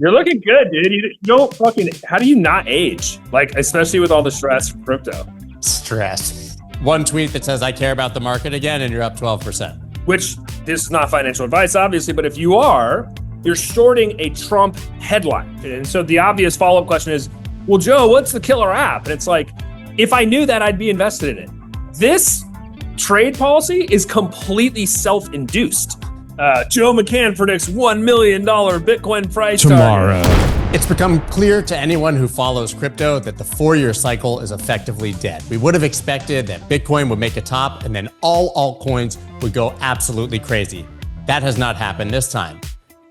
You're looking good, dude. You don't fucking. How do you not age? Like, especially with all the stress from crypto. Stress. One tweet that says, I care about the market again, and you're up 12%. Which, this is not financial advice, obviously, but if you are, you're shorting a Trump headline. And so the obvious follow-up question is, well, Joe, what's the killer app? And it's like, if I knew that, I'd be invested in it. This trade policy is completely self-induced. Joe McCann predicts $1 million Bitcoin price tomorrow. It's become clear to anyone who follows crypto that the 4-year cycle is effectively dead. We would have expected that Bitcoin would make a top and then all altcoins would go absolutely crazy. That has not happened this time.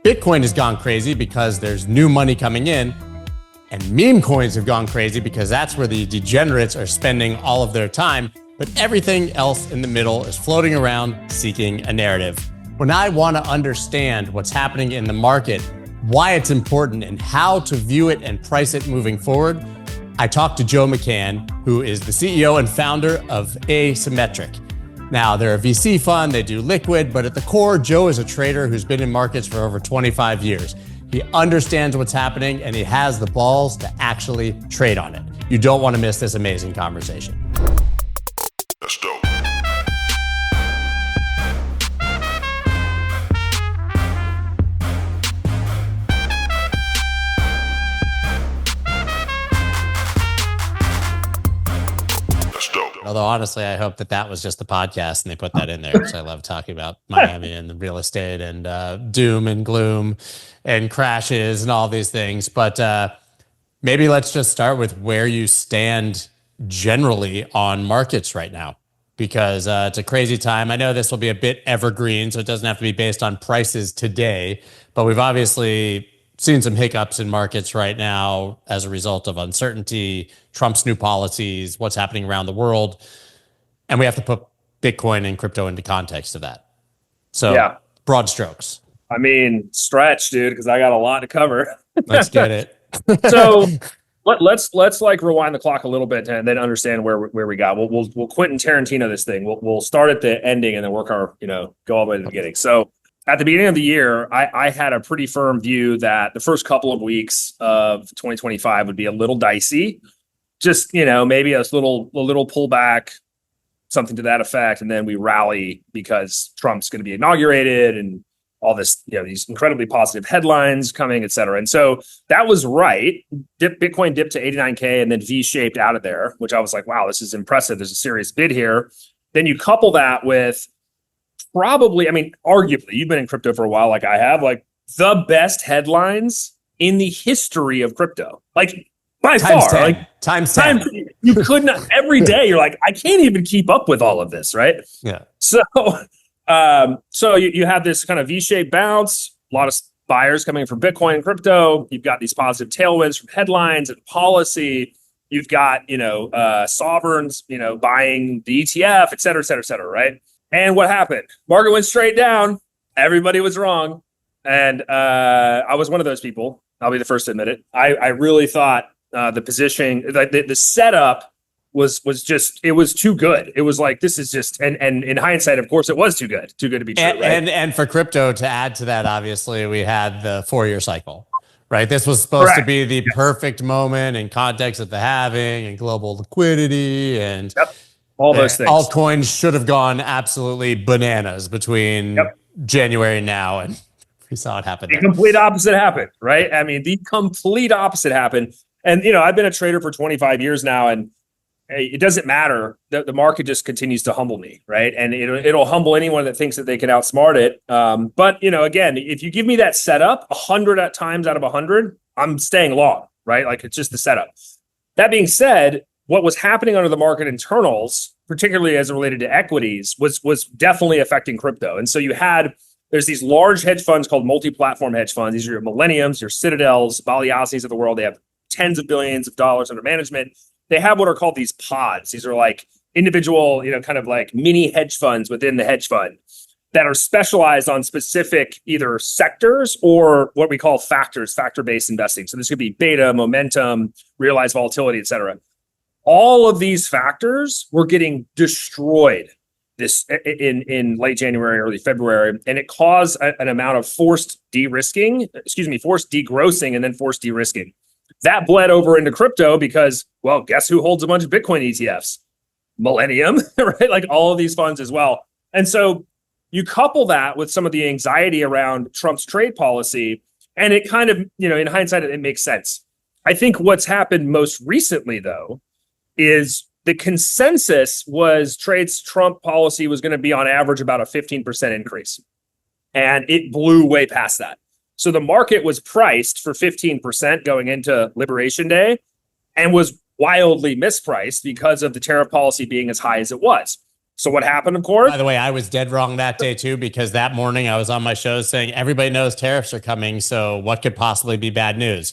Bitcoin has gone crazy because there's new money coming in, and meme coins have gone crazy because that's where the degenerates are spending all of their time, but everything else in the middle is floating around seeking a narrative. When I want to understand what's happening in the market, why it's important, and how to view it and price it moving forward, I talked to Joe McCann, who is the CEO and founder of Asymmetric. Now, they're a VC fund, they do liquid, but at the core, Joe is a trader who's been in markets for over 25 years. He understands what's happening, and he has the balls to actually trade on it. You don't want to miss this amazing conversation. That's dope. Although honestly, I hope that was just the podcast and they put that in there because I love talking about Miami and the real estate and doom and gloom and crashes and all these things. But maybe let's just start with where you stand generally on markets right now, because it's a crazy time. I know this will be a bit evergreen, so it doesn't have to be based on prices today, but we've obviously seen some hiccups in markets right now as a result of uncertainty, Trump's new policies, what's happening around the world. And we have to put Bitcoin and crypto into context of that. So yeah. Broad strokes. I mean, stretch, dude, because I got a lot to cover. Let's get it. So let's like rewind the clock a little bit and then understand where we got. We'll Quentin Tarantino this thing. We'll start at the ending and then work our, go all the way to the beginning. So at the beginning of the year, I had a pretty firm view that the first couple of weeks of 2025 would be a little dicey. Just, maybe a little pullback, something to that effect. And then we rally because Trump's going to be inaugurated and all this, these incredibly positive headlines coming, et cetera. And so that was right. Bitcoin dipped to 89K and then V-shaped out of there, which I was like, wow, this is impressive. There's a serious bid here. Then you couple that with arguably, you've been in crypto for a while, like I have, like the best headlines in the history of crypto. Like by times far, 10. like times 10. You could not, every day you're like, I can't even keep up with all of this, right? Yeah. So, you have this kind of V-shaped bounce, a lot of buyers coming from Bitcoin and crypto. You've got these positive tailwinds from headlines and policy. You've got, sovereigns, buying the ETF, et cetera, et cetera, et cetera, right? And what happened? Market went straight down. Everybody was wrong. And I was one of those people. I'll be the first to admit it. I really thought the positioning, the setup was just, it was too good. It was like, this is just, and in hindsight, of course, it was too good to be true. And for crypto, to add to that, obviously, we had the 4-year cycle, right? This was supposed to be the perfect moment in context of the halving and global liquidity and all those things. Altcoins should have gone absolutely bananas between January and now, and we saw it happen. The complete opposite happened, right? I mean, the complete opposite happened. And, I've been a trader for 25 years now, and it doesn't matter. The market just continues to humble me, right? And it'll humble anyone that thinks that they can outsmart it. But, again, if you give me that setup 100 times out of 100, I'm staying long, right? Like, it's just the setup. That being said, what was happening under the market internals, particularly as it related to equities, was definitely affecting crypto. And so there's these large hedge funds called multi-platform hedge funds. These are your Millenniums, your Citadels, Baliasis of the world. They have tens of billions of dollars under management. They have what are called these pods. These are like individual, kind of like mini hedge funds within the hedge fund that are specialized on specific either sectors or what we call factor-based investing. So this could be beta, momentum, realized volatility, et cetera. All of these factors were getting destroyed this in late January, early February, and it caused an amount of forced degrossing, and then forced de-risking. That bled over into crypto because, well, guess who holds a bunch of Bitcoin ETFs? Millennium, right? Like all of these funds as well. And so you couple that with some of the anxiety around Trump's trade policy, and it kind of, in hindsight, it makes sense. I think what's happened most recently, though, is the consensus was Trump policy was going to be on average about a 15% increase. And it blew way past that. So the market was priced for 15% going into Liberation Day and was wildly mispriced because of the tariff policy being as high as it was. So what happened, of course? By the way, I was dead wrong that day too, because that morning I was on my show saying everybody knows tariffs are coming. So what could possibly be bad news?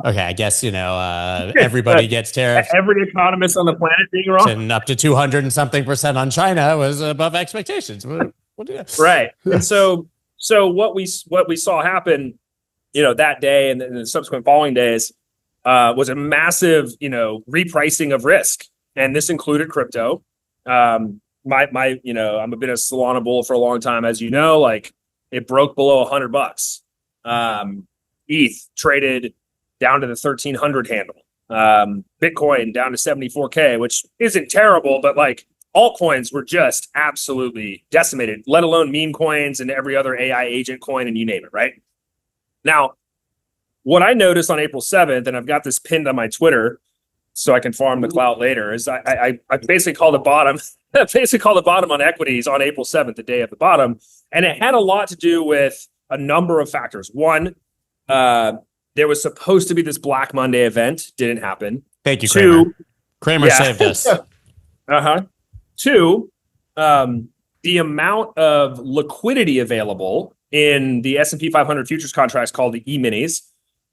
Okay, I guess, everybody gets tariffs. Every economist on the planet being wrong. And up to 200 and something % on China was above expectations. Right. And so what we saw happen, that day and the subsequent following days was a massive, repricing of risk. And this included crypto. I'm a bit of Solana bull for a long time, as you know, like it broke below $100. ETH traded down to the 1300 handle. Bitcoin down to 74K, which isn't terrible, but like altcoins were just absolutely decimated, let alone meme coins and every other AI agent coin and you name it, right? Now, what I noticed on April 7th, and I've got this pinned on my Twitter so I can farm the clout later, is I basically called the bottom, on equities on April 7th, the day of the bottom. And it had a lot to do with a number of factors. One, there was supposed to be this Black Monday event. Didn't happen. Thank you, Kramer. Kramer saved us. Two, the amount of liquidity available in the S&P 500 futures contracts called the E-minis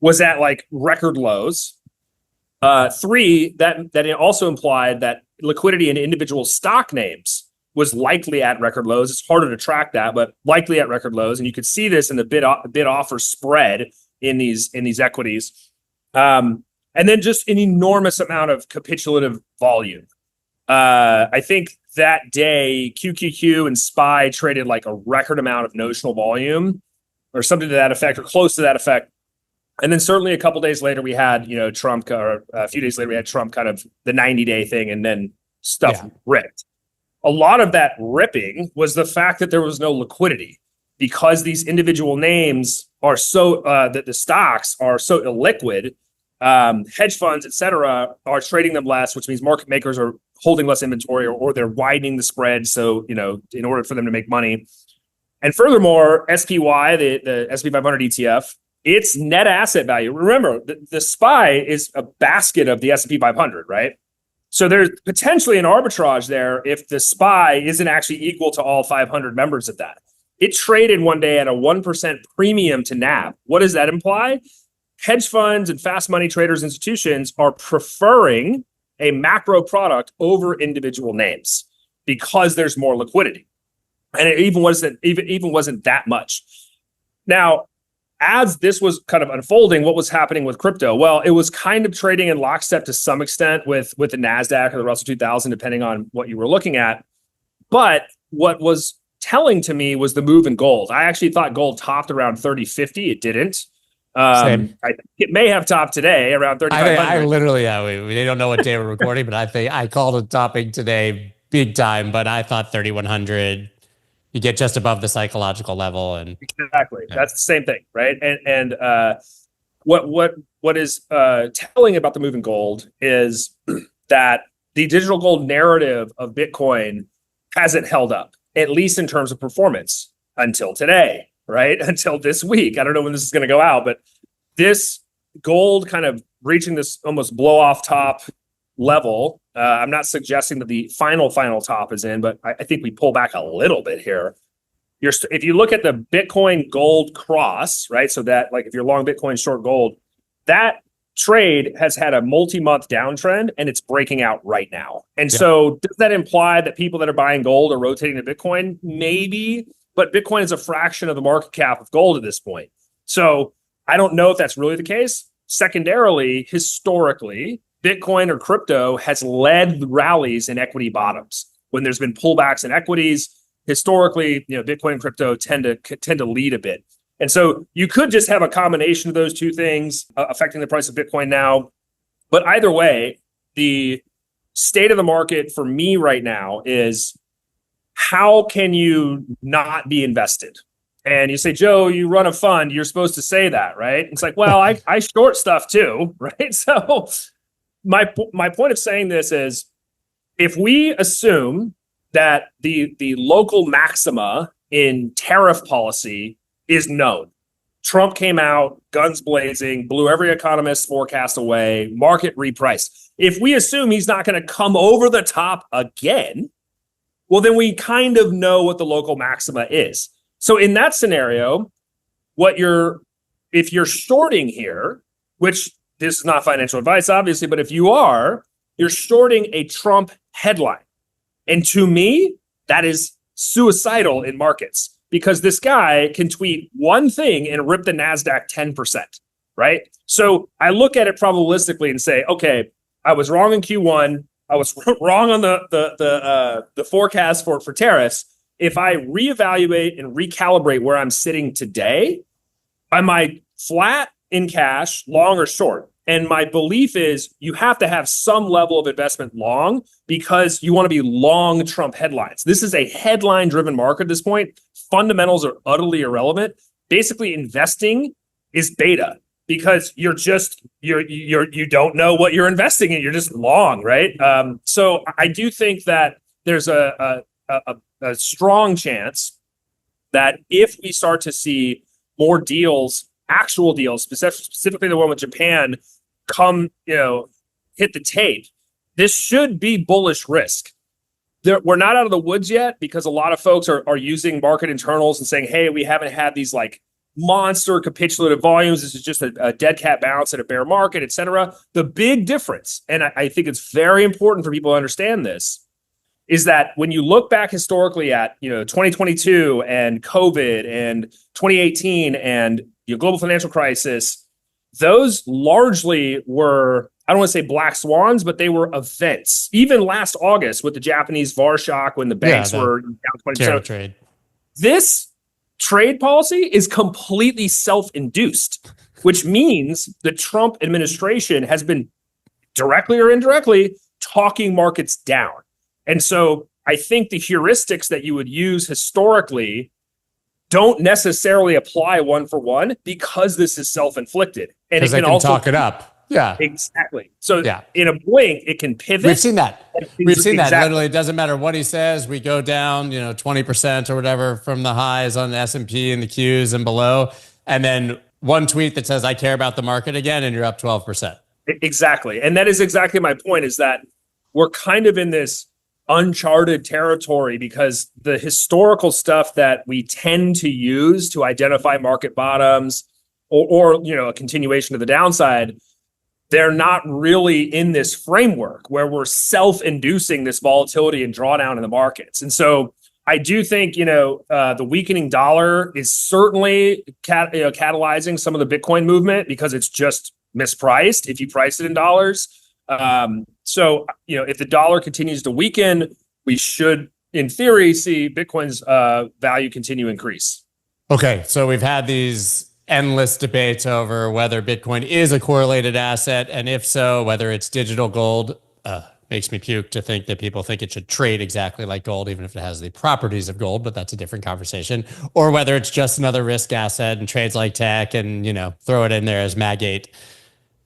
was at like record lows. Three, that it also implied that liquidity in individual stock names was likely at record lows. It's harder to track that, but likely at record lows. And you could see this in the bid offer spread in these equities. And then just an enormous amount of capitulative volume. I think that day QQQ and SPY traded like a record amount of notional volume or something to that effect or close to that effect. And then certainly a couple days later we had, Trump, or a few days later we had Trump kind of the 90-day thing, and then stuff ripped. A lot of that ripping was the fact that there was no liquidity because these individual names are so that the stocks are so illiquid. Hedge funds, et cetera, are trading them less, which means market makers are holding less inventory or they're widening the spread. So, in order for them to make money. And furthermore, SPY, the S&P 500 ETF, its net asset value. Remember, the SPY is a basket of the S&P 500, right? So there's potentially an arbitrage there if the SPY isn't actually equal to all 500 members of that. It traded one day at a 1% premium to NAV. What does that imply? Hedge funds and fast money traders, institutions are preferring a macro product over individual names because there's more liquidity. And it even wasn't that much. Now, as this was kind of unfolding, what was happening with crypto? Well, it was kind of trading in lockstep to some extent with the NASDAQ or the Russell 2000, depending on what you were looking at. But what was telling to me was the move in gold. I actually thought gold topped around 30.50. It didn't. I think it may have topped today around 3,500. I literally, we don't know what day we're recording, but I think I called it topping today big time, but I thought 3,100. You get just above the psychological level, and exactly that's the same thing, right? And what is telling about the move in gold is that the digital gold narrative of Bitcoin hasn't held up, at least in terms of performance, until today, right? Until this week. I don't know when this is going to go out, but this gold kind of reaching this almost blow off top level. I'm not suggesting that the final top is in, but I think we pull back a little bit here. If you look at the Bitcoin gold cross, right? So that, like, if you're long Bitcoin, short gold, that trade has had a multi-month downtrend and it's breaking out right now. And so does that imply that people that are buying gold are rotating to Bitcoin? Maybe, but Bitcoin is a fraction of the market cap of gold at this point. So I don't know if that's really the case. Secondarily, historically, Bitcoin or crypto has led rallies in equity bottoms. when there's been pullbacks in equities, historically, Bitcoin and crypto tend to lead a bit. And so you could just have a combination of those two things affecting the price of Bitcoin now. But either way, the state of the market for me right now is, how can you not be invested? And you say, Joe, you run a fund, you're supposed to say that, right? It's like, well, I short stuff too, right? So my point of saying this is, if we assume that the local maxima in tariff policy is known, Trump came out, guns blazing, blew every economist's forecast away, market repriced. If we assume he's not going to come over the top again, well, then we kind of know what the local maxima is. So in that scenario, if you're shorting here, which this is not financial advice, obviously, but if you are, you're shorting a Trump headline. And to me, that is suicidal in markets, because this guy can tweet one thing and rip the NASDAQ 10%, right? So I look at it probabilistically and say, okay, I was wrong in Q1. I was wrong on the forecast for tariffs. If I reevaluate and recalibrate where I'm sitting today, am I flat in cash, long or short? And my belief is you have to have some level of investment long, because you want to be long Trump headlines. This is a headline-driven market at this point. Fundamentals are utterly irrelevant. Basically, investing is beta, because you don't know what you're investing in. You're just long, right? So I do think that there's a strong chance that if we start to see more deals, actual deals, specifically the one with Japan, hit the tape, this should be bullish risk. We're not out of the woods yet, because a lot of folks are using market internals and saying, hey, we haven't had these like monster capitulative volumes. This is just a dead cat bounce at a bear market, et cetera. The big difference, and I think it's very important for people to understand this, is that when you look back historically at 2022 and COVID and 2018 and global financial crisis, those largely were, I don't want to say black swans, but they were events. Even last August with the Japanese VAR shock, when the banks were down 20%. Trade. This trade policy is completely self-induced, which means the Trump administration has been directly or indirectly talking markets down. And so I think the heuristics that you would use historically don't necessarily apply one for one, because this is self-inflicted. And it can also talk it up. Yeah, exactly. So in a blink, it can pivot. We've seen that. Literally, it doesn't matter what he says. We go down, 20% or whatever from the highs on the S&P and the Qs and below. And then one tweet that says, I care about the market again, and you're up 12%. Exactly. And that is exactly my point, is that we're kind of in this uncharted territory, because the historical stuff that we tend to use to identify market bottoms or a continuation of the downside, they're not really in this framework where we're self-inducing this volatility and drawdown in the markets. And so I do think, the weakening dollar is certainly catalyzing some of the Bitcoin movement, because it's just mispriced if you price it in dollars. So, if the dollar continues to weaken, we should, in theory, see Bitcoin's value continue to increase. Okay, so we've had these endless debates over whether Bitcoin is a correlated asset, and if so, whether it's digital gold. Makes me puke to think that people think it should trade exactly like gold, even if it has the properties of gold, but that's a different conversation. Or whether it's just another risk asset and trades like tech and, throw it in there as Mag 8.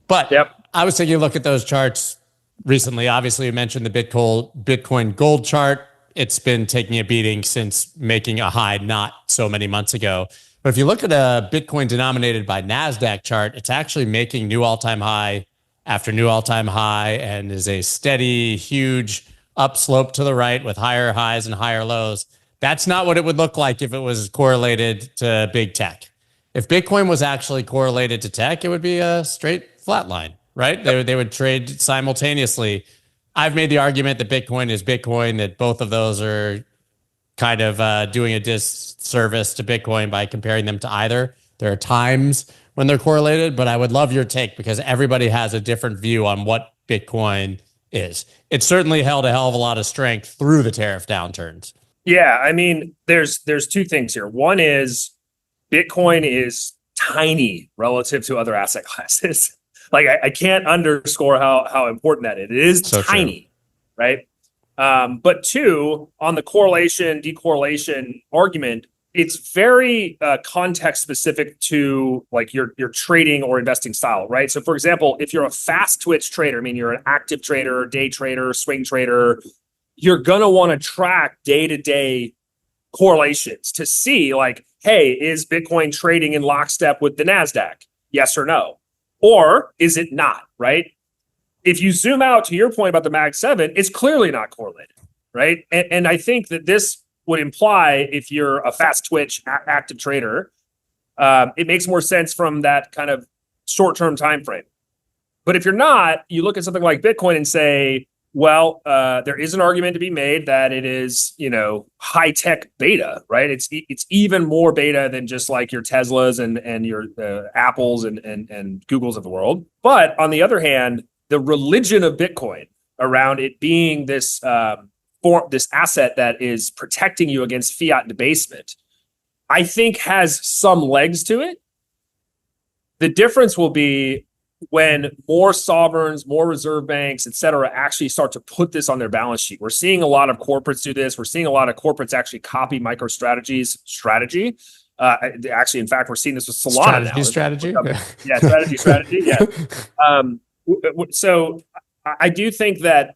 But I was taking a look at those charts recently. Obviously, you mentioned the Bitcoin gold chart. It's been taking a beating since making a high not so many months ago. But if you look at a Bitcoin denominated by NASDAQ chart, it's actually making new all-time high after new all-time high, and is a steady, huge upslope to the right with higher highs and higher lows. That's not what it would look like if it was correlated to big tech. If Bitcoin was actually correlated to tech, it would be a straight flat line, right? They would trade simultaneously. I've made the argument that Bitcoin is Bitcoin, that both of those are kind of doing a disservice to Bitcoin by comparing them to either. There are times when they're correlated, but I would love your take, because everybody has a different view on what Bitcoin is. It certainly held a hell of a lot of strength through the tariff downturns. Yeah, I mean, there's two things here. One is Bitcoin is tiny relative to other asset classes. Like I can't underscore how important that is. It is so tiny, true. Right? But two, on the correlation, decorrelation argument, it's very context specific to like your trading or investing style, right? So for example, if you're a fast twitch trader, I mean, you're an active trader, day trader, swing trader, you're going to want to track day-to-day correlations to see like, hey, is Bitcoin trading in lockstep with the NASDAQ? Yes or no? Or is it not, right? If you zoom out to your point about the Mag 7, it's clearly not correlated, right? And I think that this would imply if you're a fast twitch active trader, it makes more sense from that kind of short-term time frame. But if you're not, you look at something like Bitcoin and say, well, there is an argument to be made that it is, high-tech beta, right? It's even more beta than just like your Teslas and your Apples and Googles of the world. But on the other hand, the religion of Bitcoin around it being this this asset that is protecting you against fiat debasement, I think has some legs to it. The difference will be when more sovereigns, more reserve banks, et cetera, actually start to put this on their balance sheet. We're seeing a lot of corporates do this. We're seeing a lot of corporates actually copy MicroStrategy's strategy. Actually, in fact, we're seeing this with Solana strategy. Yeah, strategy. Yeah. So I do think that,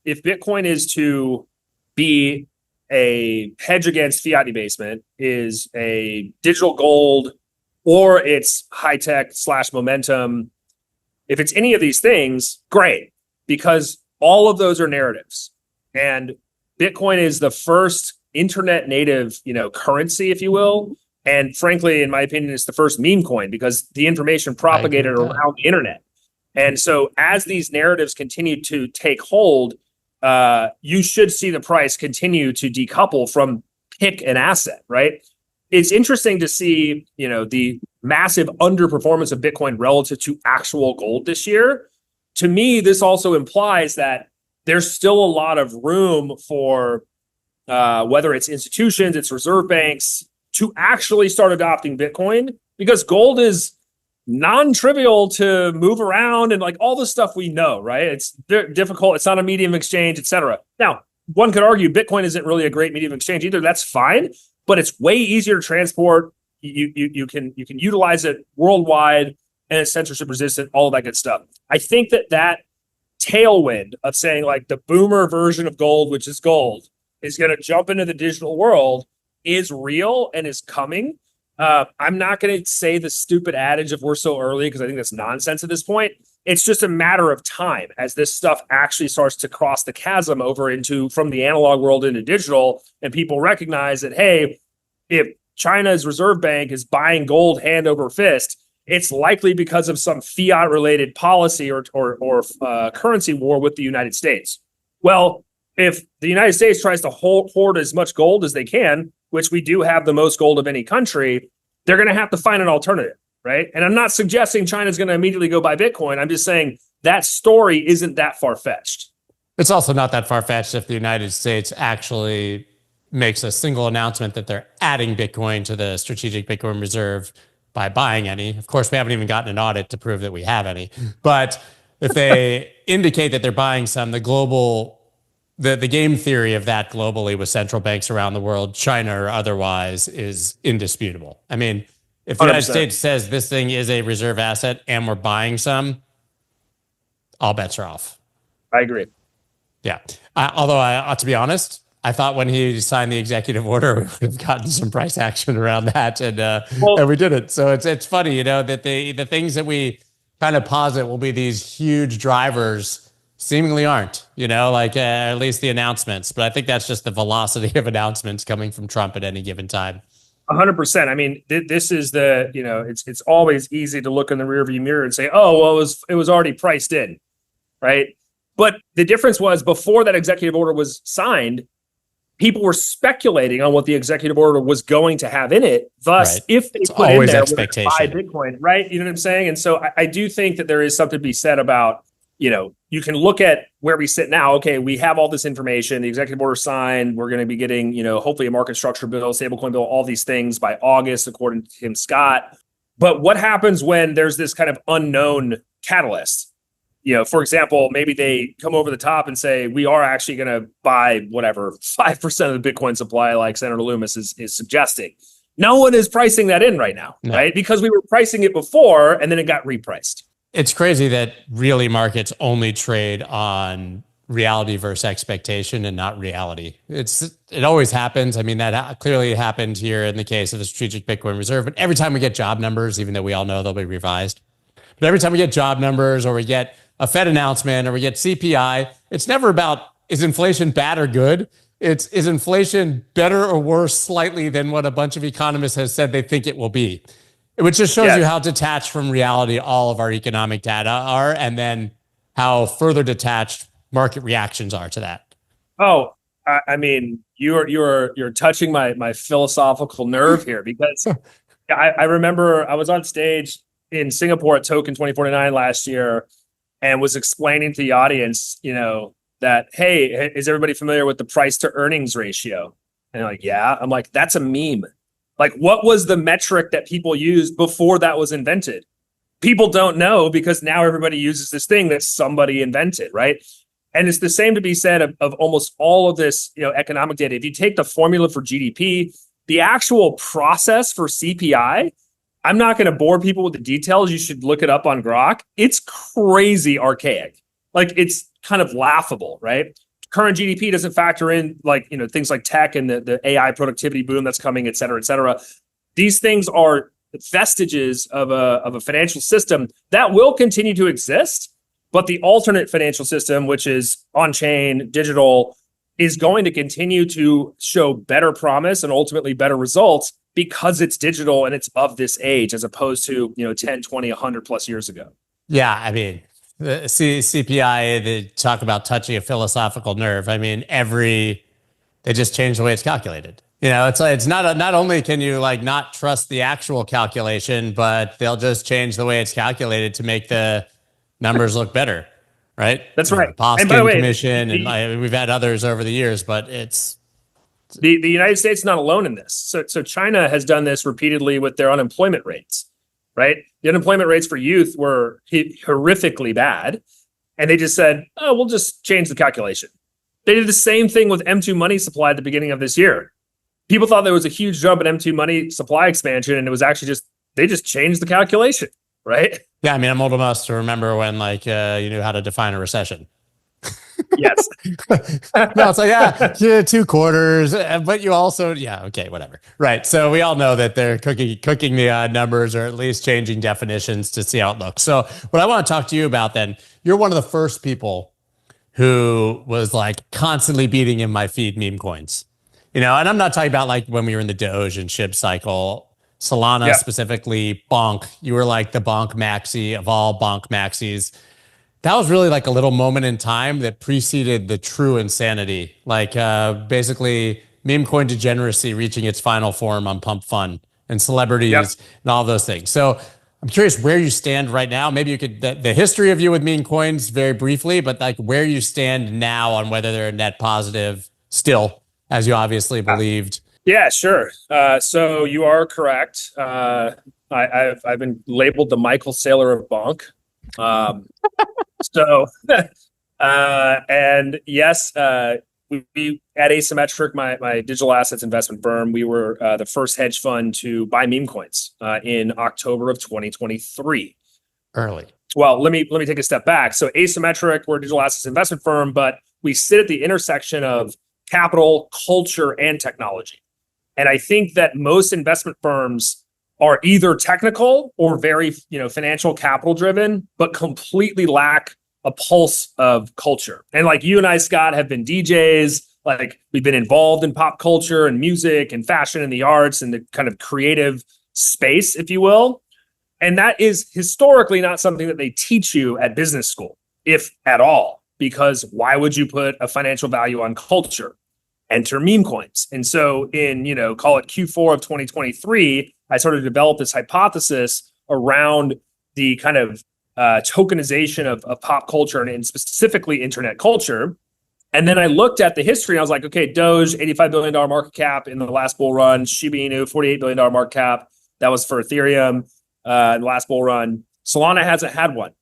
if Bitcoin is to be a hedge against fiat debasement, is a digital gold, or it's high tech / momentum, if it's any of these things, great, because all of those are narratives. And Bitcoin is the first internet native, currency, if you will. And frankly, in my opinion, it's the first meme coin because the information propagated around the internet. And so as these narratives continue to take hold, you should see the price continue to decouple from pick an asset, right? It's interesting to see, the massive underperformance of Bitcoin relative to actual gold this year. To me, this also implies that there's still a lot of room for whether it's institutions, it's reserve banks, to actually start adopting Bitcoin, because gold is non-trivial to move around and like all the stuff we know, right? It's difficult. It's not a medium of exchange, et cetera. Now, one could argue Bitcoin isn't really a great medium of exchange either. That's fine, but it's way easier to transport. You can utilize it worldwide, and it's censorship resistant, all of that good stuff. I think that tailwind of saying like the boomer version of gold, which is gold, is going to jump into the digital world is real and is coming. I'm not going to say the stupid adage of we're so early, because I think that's nonsense at this point. It's just a matter of time as this stuff actually starts to cross the chasm over into from the analog world into digital, and people recognize that, hey, if China's reserve bank is buying gold hand over fist, it's likely because of some fiat related policy or currency war with the United States. Well, if the United States tries to hoard as much gold as they can, which we do have the most gold of any country, they're going to have to find an alternative, right? And I'm not suggesting China's going to immediately go buy Bitcoin. I'm just saying that story isn't that far-fetched. It's also not that far-fetched if the United States actually makes a single announcement that they're adding Bitcoin to the strategic Bitcoin reserve by buying any. Of course, we haven't even gotten an audit to prove that we have any. But if they indicate that they're buying some, the game theory of that globally with central banks around the world, China or otherwise, is indisputable. I mean, if the 100%. United States says this thing is a reserve asset and we're buying some, all bets are off. I agree. Yeah. Although, to be honest, I thought when he signed the executive order, we would have gotten some price action around that, and we didn't. So it's funny, that the things that we kind of posit will be these huge drivers seemingly aren't, at least the announcements. But I think that's just the velocity of announcements coming from Trump at any given time. 100%. I mean, this is it's always easy to look in the rearview mirror and say, oh, well, it was already priced in, right? But the difference was before that executive order was signed, people were speculating on what the executive order was going to have in it. Thus, right. If they put in there, buy Bitcoin, right? You know what I'm saying? And so I do think that there is something to be said about you can look at where we sit now. Okay, we have all this information. The executive order signed. We're going to be getting, hopefully a market structure bill, stablecoin bill, all these things by August, according to Tim Scott. But what happens when there's this kind of unknown catalyst? For example, maybe they come over the top and say, we are actually going to buy whatever 5% of the Bitcoin supply, like Senator Loomis is suggesting. No one is pricing that in right now, right? Because we were pricing it before and then it got repriced. It's crazy that really markets only trade on reality versus expectation and not reality. It always happens. I mean, that clearly happened here in the case of the Strategic Bitcoin Reserve. But every time we get job numbers, even though we all know they'll be revised, but every time we get job numbers or we get a Fed announcement or we get CPI, it's never about, is inflation bad or good? It's, is inflation better or worse slightly than what a bunch of economists have said they think it will be? Which just shows you how detached from reality all of our economic data are, and then how further detached market reactions are to that. Oh, I mean, you're touching my philosophical nerve here, because I remember I was on stage in Singapore at Token 2049 last year and was explaining to the audience, that, hey, is everybody familiar with the price to earnings ratio? And they're like, yeah. I'm like, that's a meme. Like, what was the metric that people used before that was invented? People don't know, because now everybody uses this thing that somebody invented, right? And it's the same to be said of almost all of this, economic data. If you take the formula for GDP, the actual process for CPI, I'm not going to bore people with the details. You should look it up on Grok. It's crazy archaic. Like, it's kind of laughable, right? Current GDP doesn't factor in things like tech and the AI productivity boom that's coming, et cetera, et cetera. These things are vestiges of a financial system that will continue to exist, but the alternate financial system, which is on-chain, digital, is going to continue to show better promise and ultimately better results because it's digital and it's of this age, as opposed to 10, 20, 100 plus years ago. Yeah, I mean, the CPI, they talk about touching a philosophical nerve. I mean, they just change the way it's calculated. It's not only can you not trust the actual calculation, but they'll just change the way it's calculated to make the numbers look better, right? That's right. Boston Commission, and we've had others over the years, but it's the United States is not alone in this. So China has done this repeatedly with their unemployment rates. Right? The unemployment rates for youth were horrifically bad. And they just said, oh, we'll just change the calculation. They did the same thing with M2 money supply at the beginning of this year. People thought there was a huge jump in M2 money supply expansion, and it was actually they just changed the calculation, right? Yeah, I mean, I'm old enough to remember when you knew how to define a recession. Yes. No, it's yeah, 2 quarters, but you also, okay, whatever. Right. So we all know that they're cooking the numbers, or at least changing definitions to see how it looks. So what I want to talk to you about then, you're one of the first people who was constantly beating in my feed meme coins, and I'm not talking about when we were in the Doge and SHIB cycle, Solana specifically, Bonk. You were the Bonk maxi of all Bonk maxis. That was really a little moment in time that preceded the true insanity. Basically meme coin degeneracy reaching its final form on Pump Fun and celebrities and all those things. So I'm curious where you stand right now. Maybe you could, the history of you with meme coins very briefly, but where you stand now on whether they're a net positive still, as you obviously believed. Yeah, sure. So you are correct. I've been labeled the Michael Saylor of Bonk. And yes, we at Asymmetric, my digital assets investment firm, we were the first hedge fund to buy meme coins in October of 2023. Early. Well, let me take a step back. So Asymmetric, we're a digital assets investment firm, but we sit at the intersection of capital, culture, and technology. And I think that most investment firms are either technical or very, financial capital driven, but completely lack a pulse of culture. And you and I, Scott, have been DJs. We've been involved in pop culture and music and fashion and the arts and the kind of creative space, if you will. And that is historically not something that they teach you at business school, if at all, because why would you put a financial value on culture? Enter meme coins. And so in, call it Q4 of 2023, I sort of developed this hypothesis around the kind of tokenization of pop culture and specifically internet culture. And then I looked at the history and I was like, okay, Doge, $85 billion market cap in the last bull run, Shiba Inu, $48 billion market cap. That was for Ethereum in the last bull run. Solana hasn't had one.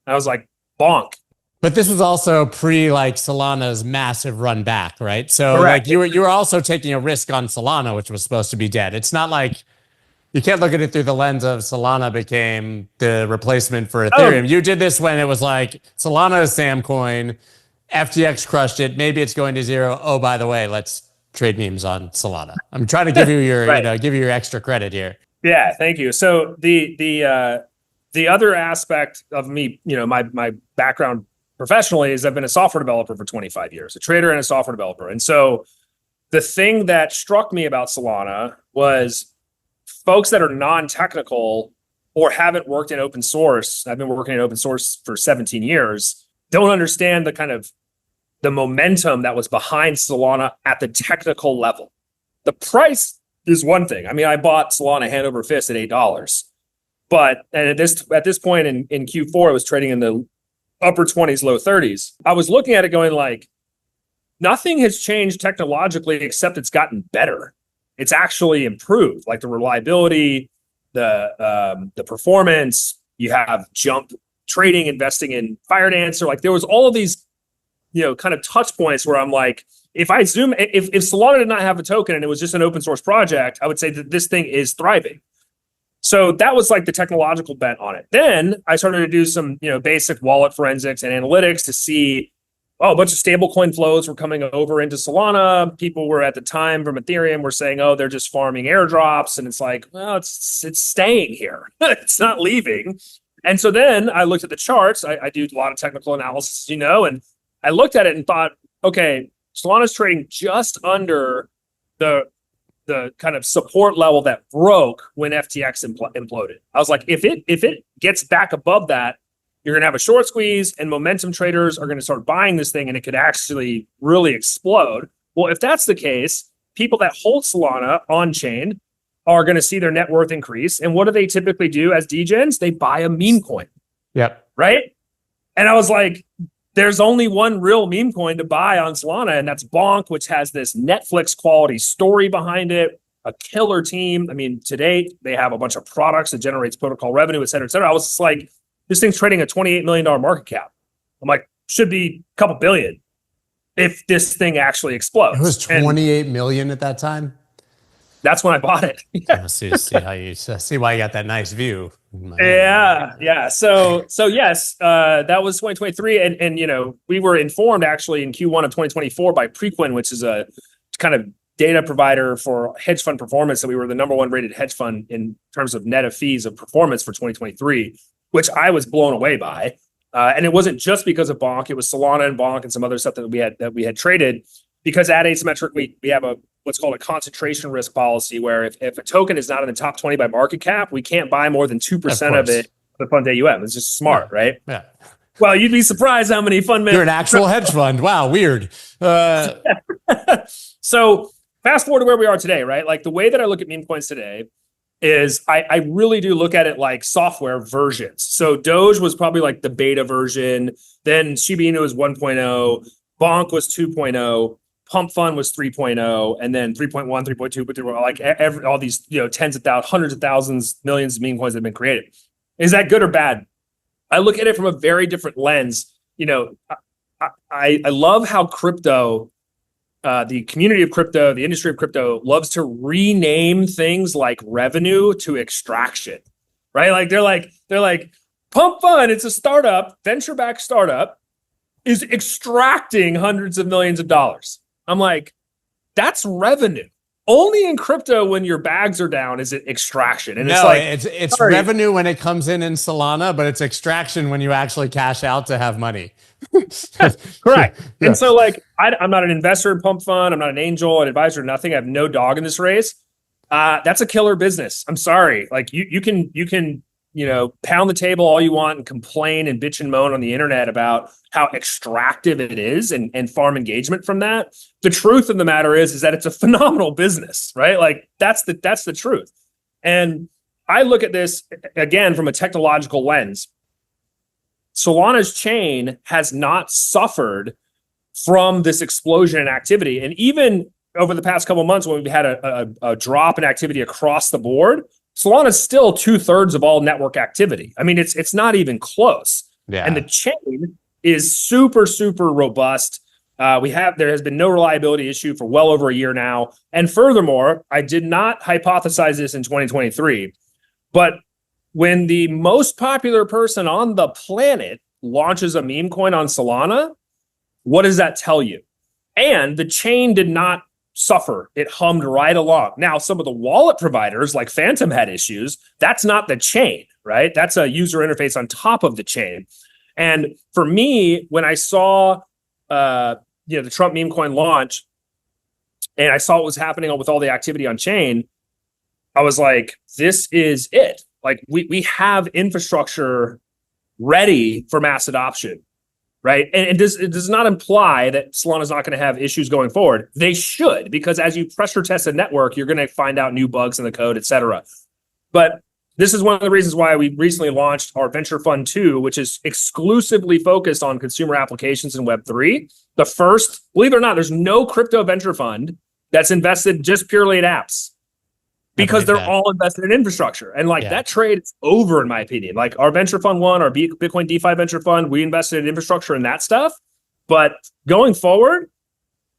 I was like, bonk. But this was also pre like Solana's massive run back, right? So Correct. like you were also taking a risk on Solana, which was supposed to be dead. It's not like you can't look at it through the lens of Solana became the replacement for Ethereum. You did this when it was like Solana is Sam coin, FTX crushed it. Maybe it's going to zero. Oh, by the way, let's trade memes on Solana. I'm trying to give you your, right. give you your extra credit here. Yeah, thank you. So the other aspect of me, my background professionally is I've been a software developer for 25 years, a trader and a software developer. And so the thing that struck me about Solana was folks that are non-technical or haven't worked in open source. I've been working in open source for 17 years, don't understand the kind of the momentum that was behind Solana at the technical level. The price is one thing. I mean, I bought Solana hand over fist at $8, but at this point in Q4, it was trading in the upper 20s, low 30s. I was looking at it going like, nothing has changed technologically except it's gotten better. It's actually improved, like the reliability, the performance. You have jump trading, investing in Firedancer. Like there was all of these, kind of touch points where I'm like, if Solana did not have a token and it was just an open source project, I would say that this thing is thriving. So that was like the technological bent on it. Then I started to do some, basic wallet forensics and analytics to see, a bunch of stablecoin flows were coming over into Solana. People were at the time from Ethereum were saying, they're just farming airdrops. And it's like, well, it's staying here. It's not leaving. And so then I looked at the charts. I do a lot of technical analysis, and I looked at it and thought, okay, Solana's trading just under the kind of support level that broke when FTX imploded. I was like, if it gets back above that, you're going to have a short squeeze and momentum traders are going to start buying this thing and it could actually really explode. Well, if that's the case, people that hold Solana on chain are going to see their net worth increase. And what do they typically do as degens? They buy a meme coin. Yep. Right. And I was like, there's only one real meme coin to buy on Solana, and that's Bonk, which has this Netflix quality story behind it, a killer team. I mean, to date, they have a bunch of products that generates protocol revenue, et cetera, et cetera. I was just like, this thing's trading a $28 million market cap. I'm like, should be a couple billion if this thing actually explodes. It was 28 million at that time. That's when I bought it. See why you got that nice view. Yeah. So yes, that was 2023, and we were informed actually in Q1 of 2024 by Preqin, which is a kind of data provider for hedge fund performance, that we were the number one rated hedge fund in terms of net of fees of performance for 2023, which I was blown away by. And it wasn't just because of Bonk; it was Solana and Bonk and some other stuff that we had traded. Because at Asymmetric, we have what's called a concentration risk policy, where if a token is not in the top 20 by market cap, we can't buy more than 2% of it the fund AUM. It's just smart, right? Yeah. Well, you'd be surprised how many fund managers. You're an actual hedge fund. Wow, weird. So fast forward to where we are today, right? Like the way that I look at meme coins today is I really do look at it like software versions. So Doge was probably like the beta version. Then Shiba Inu was 1.0. Bonk was 2.0. Pump Fund was 3.0, and then 3.1, 3.2, but there were like all these, tens of thousands, hundreds of thousands, millions of meme coins that have been created. Is that good or bad? I look at it from a very different lens. I love how crypto, the community of crypto, the industry of crypto loves to rename things like revenue to extraction, right? Like they're like Pump Fund, it's a startup, venture-backed startup, is extracting hundreds of millions of dollars. I'm like, that's revenue. Only in crypto, when your bags are down, is it extraction. And it's revenue when it comes in Solana, but it's extraction when you actually cash out to have money. Correct. Yeah. And so I'm not an investor in Pump Fund. I'm not an angel, an advisor, nothing. I have no dog in this race. That's a killer business. I'm sorry. Like you can pound the table all you want and complain and bitch and moan on the internet about how extractive it is and farm engagement from that. The truth of the matter is that it's a phenomenal business, right? Like that's the truth. And I look at this again from a technological lens. Solana's chain has not suffered from this explosion in activity. And even over the past couple of months, when we've had a drop in activity across the board, Solana is still 2/3 of all network activity. I mean, it's not even close. Yeah. And the chain is super, super robust. There has been no reliability issue for well over a year now. And furthermore, I did not hypothesize this in 2023, but when the most popular person on the planet launches a meme coin on Solana, what does that tell you? And the chain did not suffer. It hummed right along. Now, some of the wallet providers like Phantom had issues. That's not the chain, right? That's a user interface on top of the chain. And for me, when I saw the Trump meme coin launch and I saw what was happening with all the activity on chain, I was like, this is it. Like we have infrastructure ready for mass adoption, right? And it does not imply that Solana is not going to have issues going forward. They should, because as you pressure test a network, you're going to find out new bugs in the code, et cetera. But this is one of the reasons why we recently launched our Venture Fund 2, which is exclusively focused on consumer applications in Web3. The first, believe it or not, there's no crypto venture fund that's invested just purely in apps, because they're all invested in infrastructure. And that trade is over, in my opinion. Like our Venture Fund 1, our Bitcoin DeFi Venture Fund, we invested in infrastructure and that stuff. But going forward,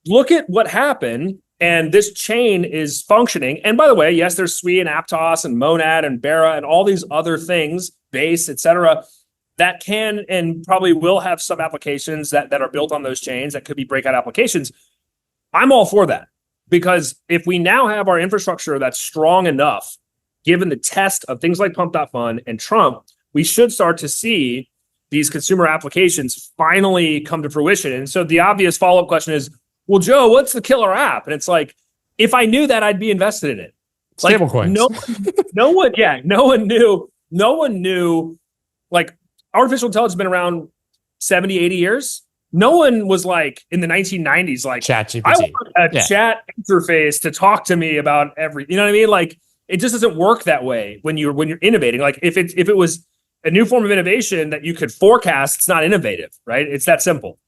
look at what happened. And this chain is functioning. And by the way, yes, there's Sui and Aptos and Monad and Bera and all these other things, Base, et cetera, that can and probably will have some applications that are built on those chains that could be breakout applications. I'm all for that. Because if we now have our infrastructure that's strong enough, given the test of things like Pump.Fund and Trump, we should start to see these consumer applications finally come to fruition. And so the obvious follow-up question is, well, Joe, what's the killer app? And it's like, if I knew that, I'd be invested in it. Stablecoins. No one knew, like artificial intelligence has been around 70, 80 years. No one was like in the 1990s, like ChatGPT. I want a chat interface to talk to me about everything. You know what I mean? Like it just doesn't work that way when you're innovating. Like if it was a new form of innovation that you could forecast, it's not innovative, right? It's that simple.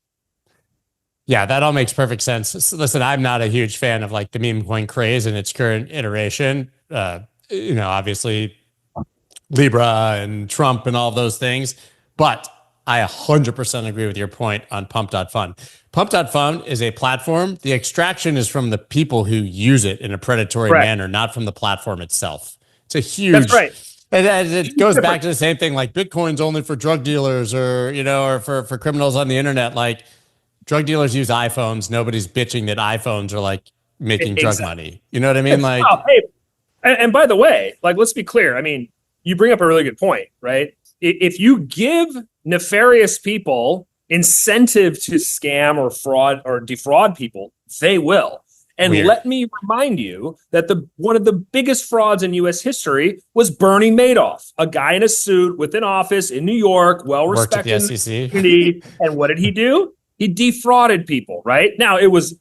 Yeah, that all makes perfect sense. Listen, I'm not a huge fan of like the meme coin craze in its current iteration. Obviously Libra and Trump and all those things, but I 100% agree with your point on Pump.Fund. Pump.Fund is a platform. The extraction is from the people who use it in a predatory manner, not from the platform itself. It's a huge... That's right. And it goes back to the same thing, like Bitcoin's only for drug dealers or for criminals on the internet. Like drug dealers use iPhones. Nobody's bitching that iPhones are like making drug money. You know what I mean? Like, and by the way, like, let's be clear. I mean, you bring up a really good point, right? If you give nefarious people incentive to scam or fraud or defraud people, they will. And let me remind you that one of the biggest frauds in U.S. history was Bernie Madoff, a guy in a suit with an office in New York, well-respected in the community. And what did he do? He defrauded people, right? Now, it was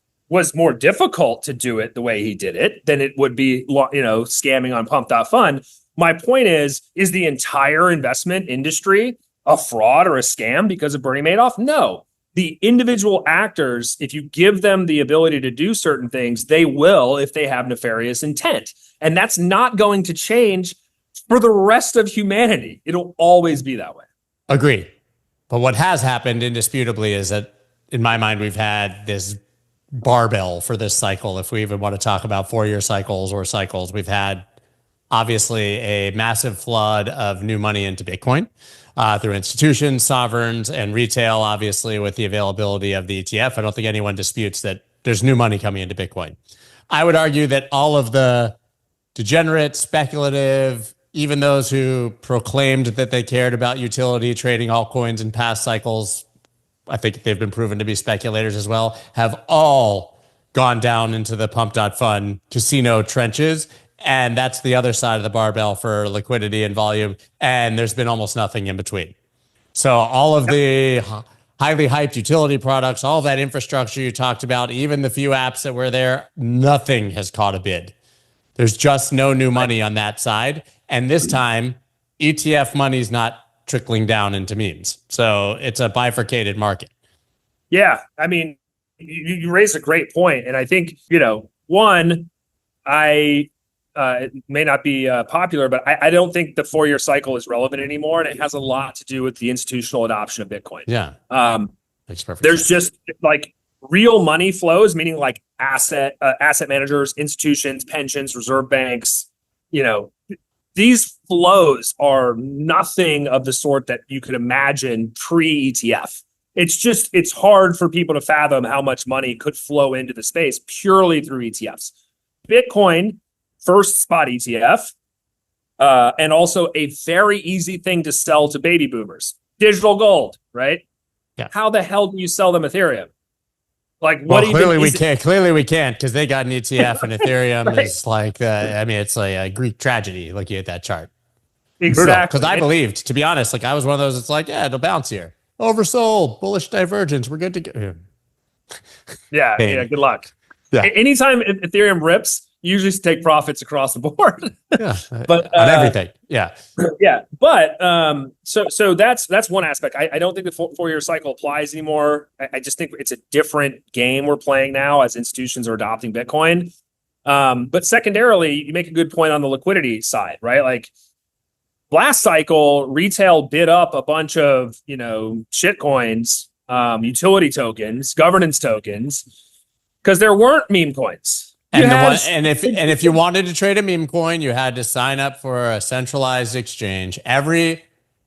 more difficult to do it the way he did it than it would be, scamming on Pump.Fund. My point is the entire investment industry a fraud or a scam because of Bernie Madoff? No. The individual actors, if you give them the ability to do certain things, they will if they have nefarious intent. And that's not going to change for the rest of humanity. It'll always be that way. Agree. But what has happened indisputably is that, in my mind, we've had this barbell for this cycle. If we even want to talk about 4-year cycles or cycles, we've had obviously a massive flood of new money into Bitcoin. Through institutions, sovereigns, and retail, obviously, with the availability of the ETF. I don't think anyone disputes that there's new money coming into Bitcoin. I would argue that all of the degenerate, speculative, even those who proclaimed that they cared about utility trading altcoins in past cycles, I think they've been proven to be speculators as well, have all gone down into the Pump.Fund casino trenches. And that's the other side of the barbell for liquidity and volume. And there's been almost nothing in between. So all of the highly hyped utility products, all that infrastructure you talked about, even the few apps that were there, nothing has caught a bid. There's just no new money on that side. And this time, ETF money is not trickling down into memes. So it's a bifurcated market. Yeah. I mean, you raised a great point. And I think, one, it may not be popular, but I don't think the 4-year cycle is relevant anymore. And it has a lot to do with the institutional adoption of Bitcoin. Yeah. Makes perfect sense. Just like real money flows, meaning like asset managers, institutions, pensions, reserve banks, these flows are nothing of the sort that you could imagine pre-ETF. It's hard for people to fathom how much money could flow into the space purely through ETFs. Bitcoin, first spot ETF, and also a very easy thing to sell to baby boomers. Digital gold, right? Yeah. How the hell do you sell them Ethereum? Like, clearly we can't. Clearly we can't, because they got an ETF and Ethereum right. Is like, it's a Greek tragedy looking at that chart. Exactly. Because I believed, to be honest, like I was one of those. It's like, yeah, it'll bounce here. Oversold, bullish divergence. We're good to go. Yeah. Good luck. Yeah. Anytime Ethereum rips, you usually take profits across the board. Yeah, but on everything. Yeah. Yeah. But so that's one aspect. I don't think the 4-year cycle applies anymore. I just think it's a different game we're playing now as institutions are adopting Bitcoin. But secondarily, you make a good point on the liquidity side, right? Like last cycle, retail bid up a bunch of, shit coins, utility tokens, governance tokens, because there weren't meme coins. And if you wanted to trade a meme coin, you had to sign up for a centralized exchange.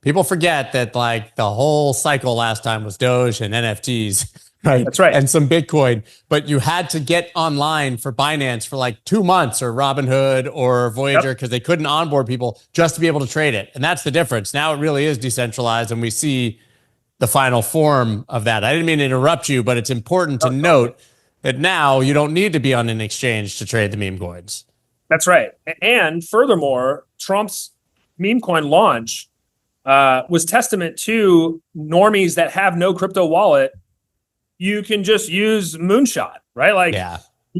People forget that like the whole cycle last time was Doge and NFTs, right? That's right. And some Bitcoin, but you had to get online for Binance for like 2 months or Robinhood or Voyager because they couldn't onboard people just to be able to trade it. And that's the difference. Now it really is decentralized, and we see the final form of that. I didn't mean to interrupt you, but it's important to note that now you don't need to be on an exchange to trade the meme coins. That's right. And furthermore, Trump's meme coin launch was testament to normies that have no crypto wallet. You can just use Moonshot, right? Like,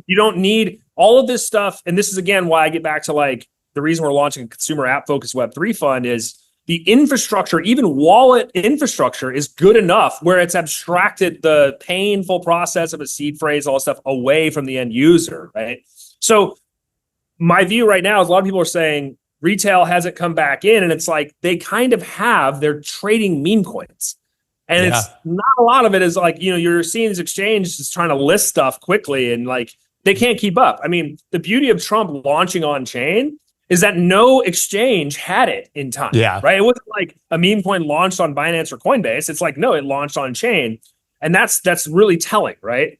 you don't need all of this stuff. And this is, again, why I get back to like the reason we're launching a consumer app-focused Web3 fund is the infrastructure, even wallet infrastructure, is good enough where it's abstracted the painful process of a seed phrase, all that stuff away from the end user, right? So my view right now is a lot of people are saying retail hasn't come back in, and it's like they kind of have. They're trading meme coins. And it's not a lot of it is like, you're seeing these exchanges trying to list stuff quickly, and like they can't keep up. I mean, the beauty of Trump launching on chain is that no exchange had it in time. Yeah. Right. It wasn't like a meme coin launched on Binance or Coinbase. It's like, no, it launched on chain. And that's really telling, right?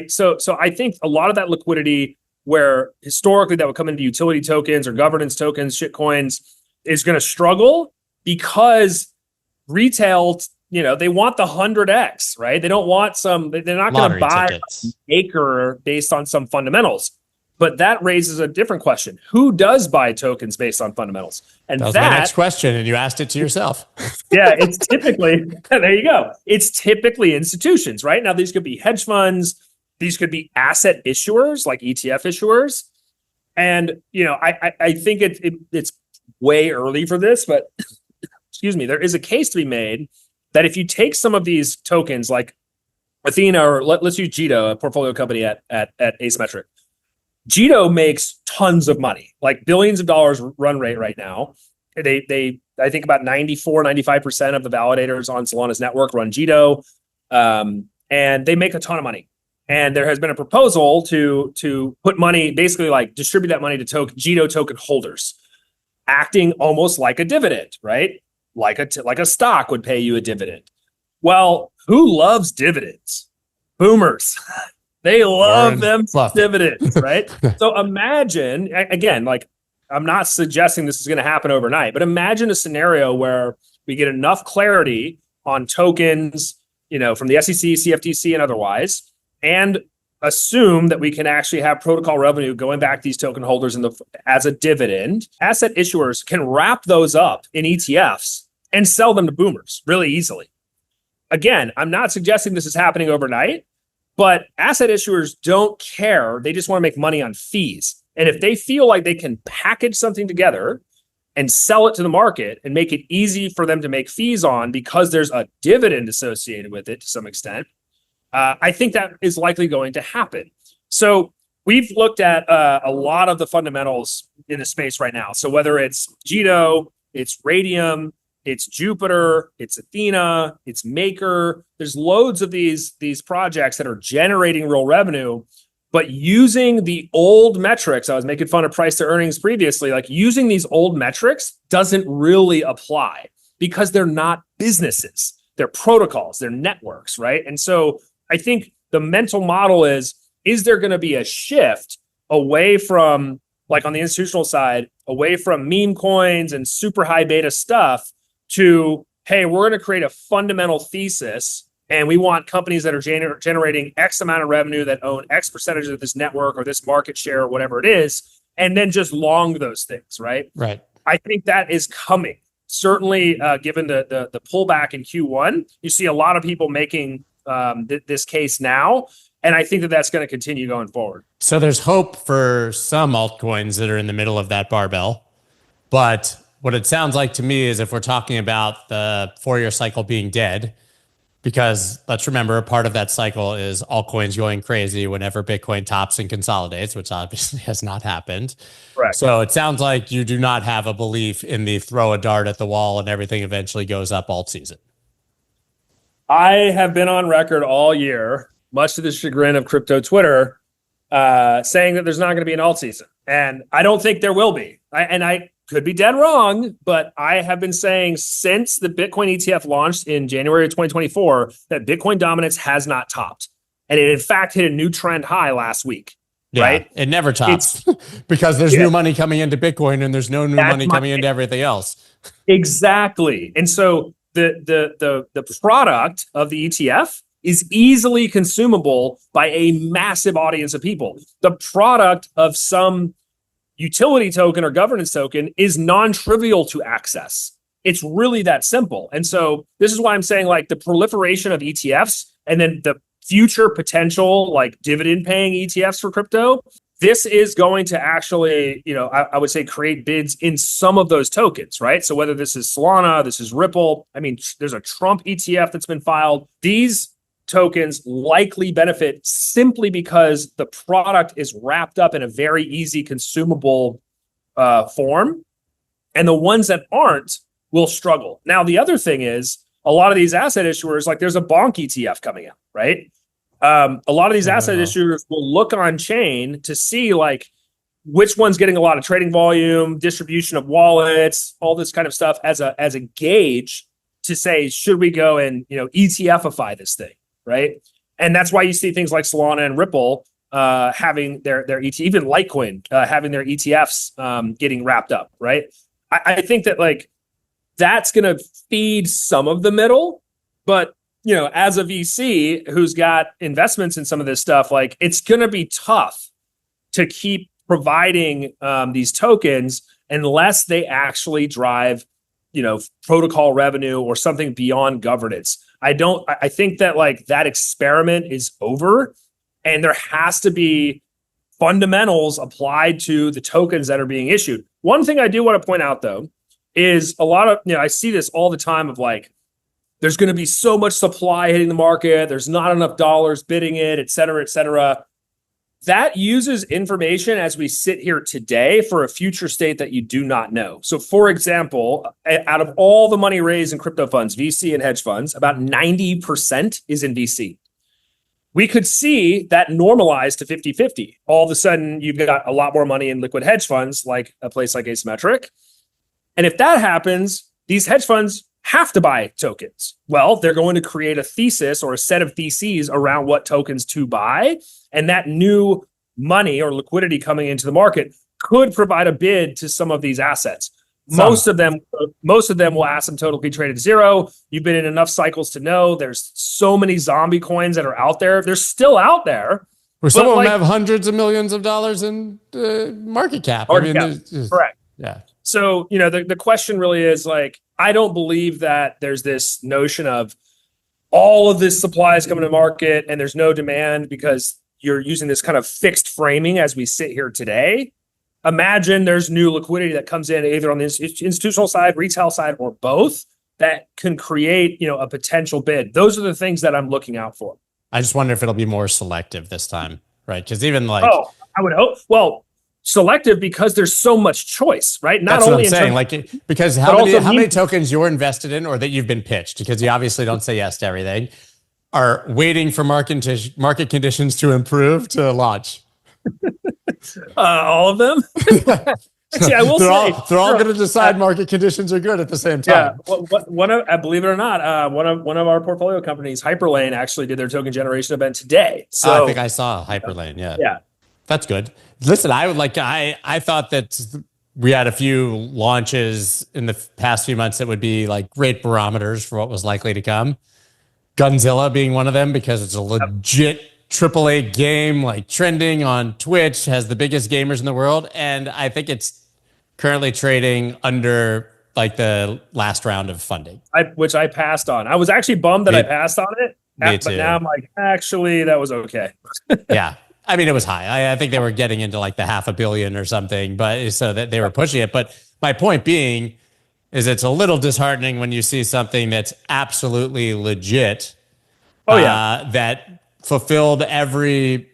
So I think a lot of that liquidity where historically that would come into utility tokens or governance tokens, shit coins, is going to struggle because retail, they want the 100x, right? They don't want they're not going to buy an acre based on some fundamentals. But that raises a different question. Who does buy tokens based on fundamentals? And that was my next question, and you asked it to yourself. Yeah, it's typically, there you go. It's typically institutions, right? Now, these could be hedge funds. These could be asset issuers, like ETF issuers. And, I think it's way early for this, but excuse me, there is a case to be made that if you take some of these tokens like Athena, or let's use Jito, a portfolio company at Asymmetric. Jito makes tons of money, like billions of dollars run rate right now. I think about 95% of the validators on Solana's network run Jito, and they make a ton of money. And there has been a proposal to put money, basically like distribute that money to Jito token holders, acting almost like a dividend, right? Like a stock would pay you a dividend. Well, who loves dividends? Boomers. They love them dividends, right? So imagine, again, like I'm not suggesting this is going to happen overnight, but imagine a scenario where we get enough clarity on tokens, from the SEC, CFTC, and otherwise, and assume that we can actually have protocol revenue going back to these token holders as a dividend. Asset issuers can wrap those up in ETFs and sell them to boomers really easily. Again, I'm not suggesting this is happening overnight. But asset issuers don't care. They just want to make money on fees. And if they feel like they can package something together and sell it to the market and make it easy for them to make fees on because there's a dividend associated with it to some extent, I think that is likely going to happen. So we've looked at a lot of the fundamentals in the space right now. So whether it's Jito, it's Radium, it's Jupiter, it's Athena, it's Maker. There's loads of these projects that are generating real revenue, but using the old metrics. I was making fun of price to earnings previously. Like using these old metrics doesn't really apply because they're not businesses. They're protocols, they're networks, right? And so I think the mental model is there going to be a shift away from, like on the institutional side, away from meme coins and super high beta stuff to, hey, we're going to create a fundamental thesis and we want companies that are generating X amount of revenue that own X percentage of this network or this market share or whatever it is, and then just long those things, right? Right. I think that is coming. Certainly, given the pullback in Q1, you see a lot of people making this case now. And I think that that's going to continue going forward. So there's hope for some altcoins that are in the middle of that barbell. But what it sounds like to me is if we're talking about the 4-year cycle being dead, because let's remember, a part of that cycle is altcoins going crazy whenever Bitcoin tops and consolidates, which obviously has not happened. Correct. So it sounds like you do not have a belief in the throw a dart at the wall and everything eventually goes up alt season. I have been on record all year, much to the chagrin of crypto Twitter, saying that there's not going to be an alt season. And I don't think there will be. I could be dead wrong, but I have been saying since the Bitcoin ETF launched in January of 2024 that Bitcoin dominance has not topped. And it, in fact, hit a new trend high last week. Yeah, right? It never tops because there's new money coming into Bitcoin and there's no new money coming into everything else. Exactly. And so the product of the ETF is easily consumable by a massive audience of people. The product of some utility token or governance token is non-trivial to access. It's really that simple. And so this is why I'm saying like the proliferation of ETFs and then the future potential like dividend paying ETFs for crypto, this is going to actually, I would say create bids in some of those tokens, right? So whether this is Solana, this is Ripple, I mean, there's a Trump ETF that's been filed. These tokens likely benefit simply because the product is wrapped up in a very easy consumable form. And the ones that aren't will struggle. Now, the other thing is a lot of these asset issuers, like there's a Bonk ETF coming out, right? A lot of these asset issuers will look on chain to see like which one's getting a lot of trading volume, distribution of wallets, all this kind of stuff as a gauge to say, should we go and ETFify this thing, right? And that's why you see things like Solana and Ripple having their ETF, even Litecoin having their ETFs getting wrapped up, right? I think that like that's going to feed some of the middle, but as a VC who's got investments in some of this stuff, like it's going to be tough to keep providing these tokens unless they actually drive, protocol revenue or something beyond governance. I think that like that experiment is over and there has to be fundamentals applied to the tokens that are being issued. One thing I do want to point out though, is a lot of, I see this all the time of like, there's going to be so much supply hitting the market. There's not enough dollars bidding it, et cetera, et cetera. That uses information as we sit here today for a future state that you do not know. So for example, out of all the money raised in crypto funds, VC and hedge funds, about 90% is in VC. We could see that normalize to 50-50. All of a sudden, you've got a lot more money in liquid hedge funds, like a place like Asymmetric. And if that happens, these hedge funds have to buy tokens. Well, they're going to create a thesis or a set of theses around what tokens to buy. And that new money or liquidity coming into the market could provide a bid to some of these assets. Most of them will asymptotically be traded to zero. You've been in enough cycles to know there's so many zombie coins that are out there. They're still out there. Where some of them have hundreds of millions of dollars in market cap. Correct. Yeah. So, the question really is like, I don't believe that there's this notion of all of this supply is coming to market and there's no demand because you're using this kind of fixed framing as we sit here today. imagine there's new liquidity that comes in either on the institutional side, retail side, or both that can create, a potential bid. Those are the things that I'm looking out for. I just wonder if it'll be more selective this time, right? Because even like, I would hope. Well, selective because there's so much choice, right? Not only what I'm saying, because how many tokens you're invested in or that you've been pitched, because you obviously don't say yes to everything, are waiting for market conditions to improve to launch. All of them. See, I will they're all going to decide market conditions are good at the same time. Yeah, believe it or not, one of our portfolio companies, Hyperlane, actually did their token generation event today. So I think I saw Hyperlane. Yeah, that's good. Listen, I thought that we had a few launches in the past few months that would be like great barometers for what was likely to come. Gunzilla being one of them, because it's a legit AAA game, like trending on Twitch, has the biggest gamers in the world. And I think it's currently trading under like the last round of funding. Which I passed on. I was actually bummed that I passed on it. But now I'm like, actually, that was okay. Yeah. I mean, it was high. I think they were getting into like the $500 million or something, but so that they were pushing it. But my point being is it's a little disheartening when you see something that's absolutely legit. That fulfilled every,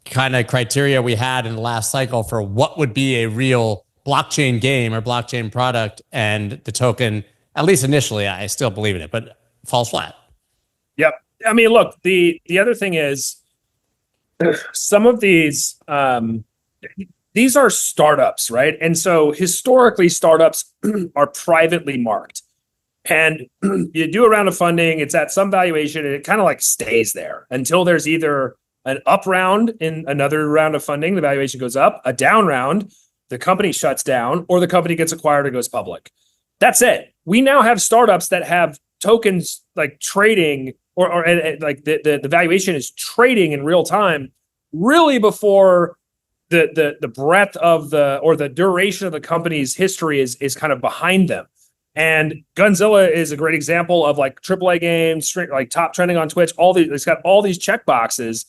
kind of criteria we had in the last cycle for what would be a real blockchain game or blockchain product. And the token, at least initially, I still believe in it, but falls flat. Yep. I mean, look, the other thing is some of these are startups, right? And so historically startups are privately marked. And you do a round of funding, it's at some valuation, and it kind of like stays there until there's either an up round in another round of funding, the valuation goes up, a down round, the company shuts down, or the company gets acquired or goes public. That's it. We now have startups that have tokens like trading or like the valuation is trading in real time, really before the breadth of the duration of the company's history is kind of behind them. And Gunzilla is a great example of like AAA games, like top trending on Twitch. It's got all these check boxes,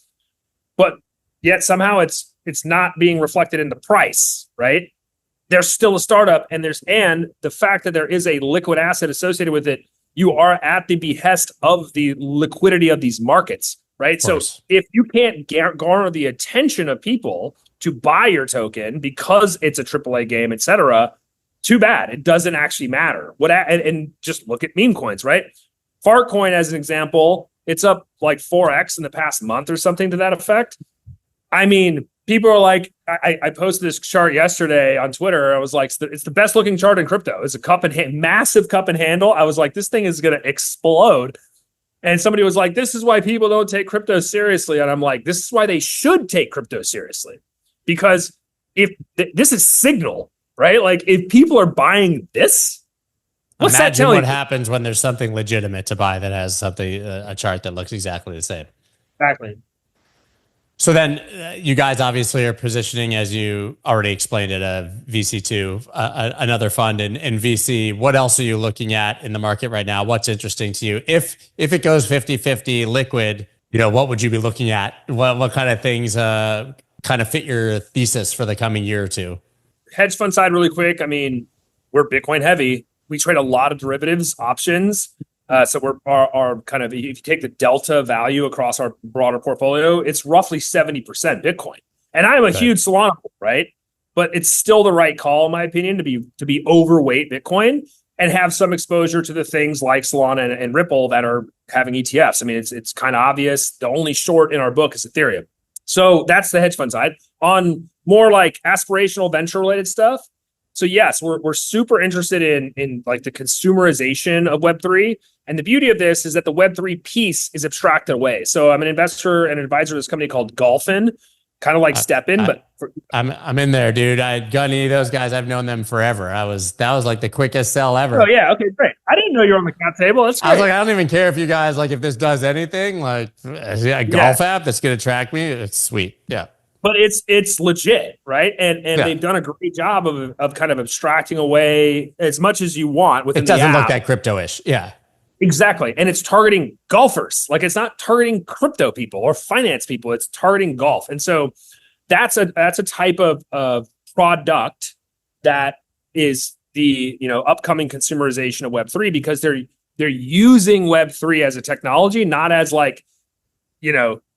but yet somehow it's not being reflected in the price, right? There's still a startup, and the fact that there is a liquid asset associated with it, you are at the behest of the liquidity of these markets, right? So if you can't garner the attention of people to buy your token because it's a AAA game, et cetera, too bad. It doesn't actually matter. And just look at meme coins, right? Fartcoin, as an example, it's up like 4x in the past month or something to that effect. I mean, people are like, I posted this chart yesterday on Twitter. I was like, it's the best looking chart in crypto. It's a massive cup and handle. I was like, this thing is going to explode. And somebody was like, this is why people don't take crypto seriously. And I'm like, this is why they should take crypto seriously. Because if this is signal, right? Like if people are buying this, what's that telling? What happens when there's something legitimate to buy that has something, a chart that looks exactly the same. Exactly. So then you guys obviously are positioning, as you already explained it, a VC2, another fund in VC. What else are you looking at in the market right now? What's interesting to you? If it goes 50-50 liquid, what would you be looking at? What kind of things kind of fit your thesis for the coming year or two? Hedge fund side really quick. I mean, we're Bitcoin heavy. We trade a lot of derivatives, options. So we're our kind of, if you take the delta value across our broader portfolio, it's roughly 70% Bitcoin. And I'm a huge Solana, right? But it's still the right call, in my opinion, to be overweight Bitcoin and have some exposure to the things like Solana and Ripple that are having ETFs. I mean, it's kind of obvious. The only short in our book is Ethereum. So that's the hedge fund side. On more like aspirational venture related stuff. So yes, we're super interested in like the consumerization of Web3. And the beauty of this is that the Web3 piece is abstracted away. So I'm an investor and advisor to this company called Golfin, kind of like StepN, but I'm in there, dude. Gunny, those guys, I've known them forever. That was like the quickest sell ever. Oh yeah, okay, great. I didn't know you were on the cap table. That's great. I was like, I don't even care if you guys like if this does anything. Like a golf app that's gonna track me. It's sweet. Yeah. But it's legit, right? And they've done a great job of kind of abstracting away as much as you want within the app. It doesn't look that crypto-ish. Yeah. Exactly. And it's targeting golfers. Like it's not targeting crypto people or finance people. It's targeting golf. And so that's a type of product that is the upcoming consumerization of Web3, because they're using Web3 as a technology, not as like,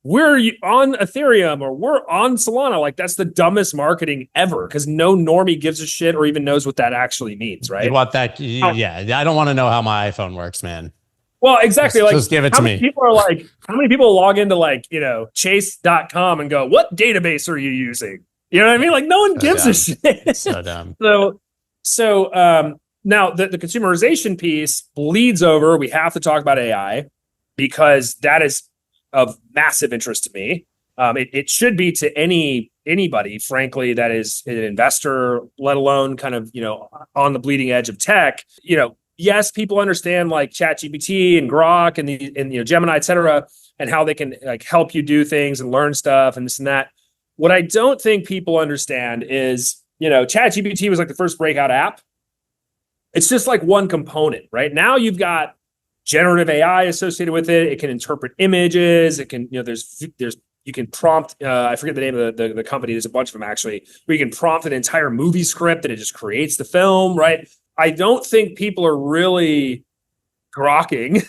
we're on Ethereum or we're on Solana. Like, that's the dumbest marketing ever, because no normie gives a shit or even knows what that actually means, right? You want that? Yeah, I don't want to know how my iPhone works, man. Well, exactly. Just give it to me. How many people log into chase.com and go, what database are you using? You know what I mean? Like, no one gives a shit. It's so dumb. So now the consumerization piece bleeds over. We have to talk about AI, because that is of massive interest to me. It should be to anybody, frankly, that is an investor, let alone kind of, on the bleeding edge of tech. Yes, people understand like ChatGPT and Grok and Gemini, et cetera, and how they can like help you do things and learn stuff and this and that. What I don't think people understand is, ChatGPT was like the first breakout app. It's just like one component, right? Now you've got generative AI associated with it. It can interpret images. It can, you can prompt, I forget the name of the company. There's a bunch of them actually, where you can prompt an entire movie script and it just creates the film, right? I don't think people are really grokking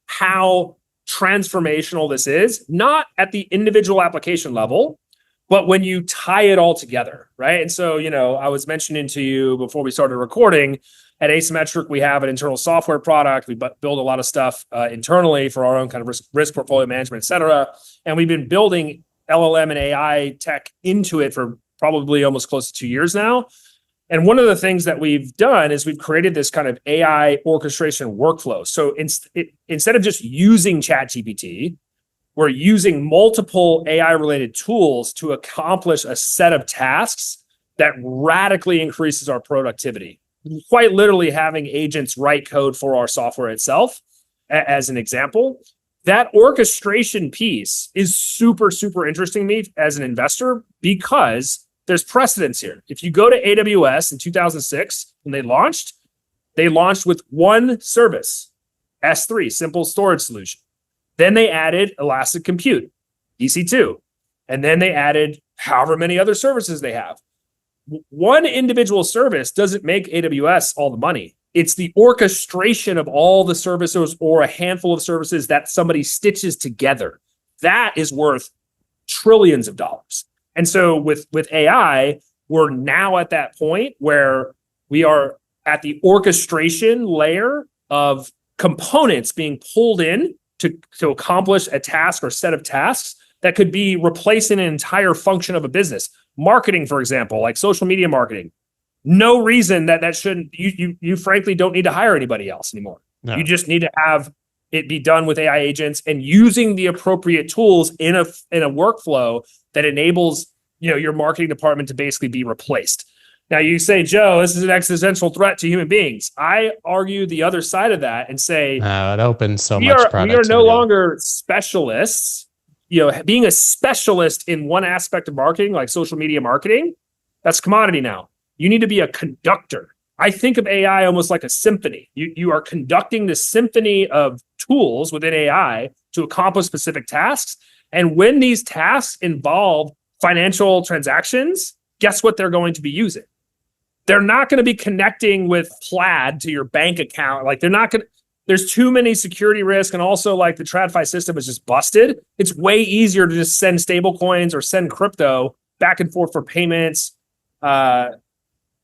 how transformational this is, not at the individual application level, but when you tie it all together, right? And so, I was mentioning to you before we started recording, at Asymmetric, we have an internal software product. We build a lot of stuff internally for our own kind of risk portfolio management, et cetera. And we've been building LLM and AI tech into it for probably almost close to 2 years now. And one of the things that we've done is we've created this kind of AI orchestration workflow. So instead of just using ChatGPT, we're using multiple AI-related tools to accomplish a set of tasks that radically increases our productivity. Quite literally having agents write code for our software itself, as an example. That orchestration piece is super, super interesting to me as an investor, because there's precedence here. If you go to AWS in 2006, when they launched with one service, S3, simple storage solution. Then they added Elastic Compute, EC2. And then they added however many other services they have. One individual service doesn't make AWS all the money. It's the orchestration of all the services, or a handful of services that somebody stitches together. That is worth trillions of dollars. And so with AI, we're now at that point where we are at the orchestration layer of components being pulled in to accomplish a task or set of tasks that could be replacing an entire function of a business. Marketing, for example, like social media marketing. No reason that shouldn't, you frankly don't need to hire anybody else anymore. No. You just need to have it be done with AI agents and using the appropriate tools in a workflow that enables, your marketing department to basically be replaced. Now you say, Joe, this is an existential threat to human beings. I argue the other side of that and say, it opens so much productivity. We are no longer specialists. Being a specialist in one aspect of marketing, like social media marketing, that's commodity now. You need to be a conductor. I think of AI almost like a symphony. You are conducting the symphony of tools within AI to accomplish specific tasks. And when these tasks involve financial transactions, guess what they're going to be using? They're not going to be connecting with Plaid to your bank account. Like, they're not going to. There's too many security risks, and also like the TradFi system is just busted. It's way easier to just send stable coins or send crypto back and forth for payments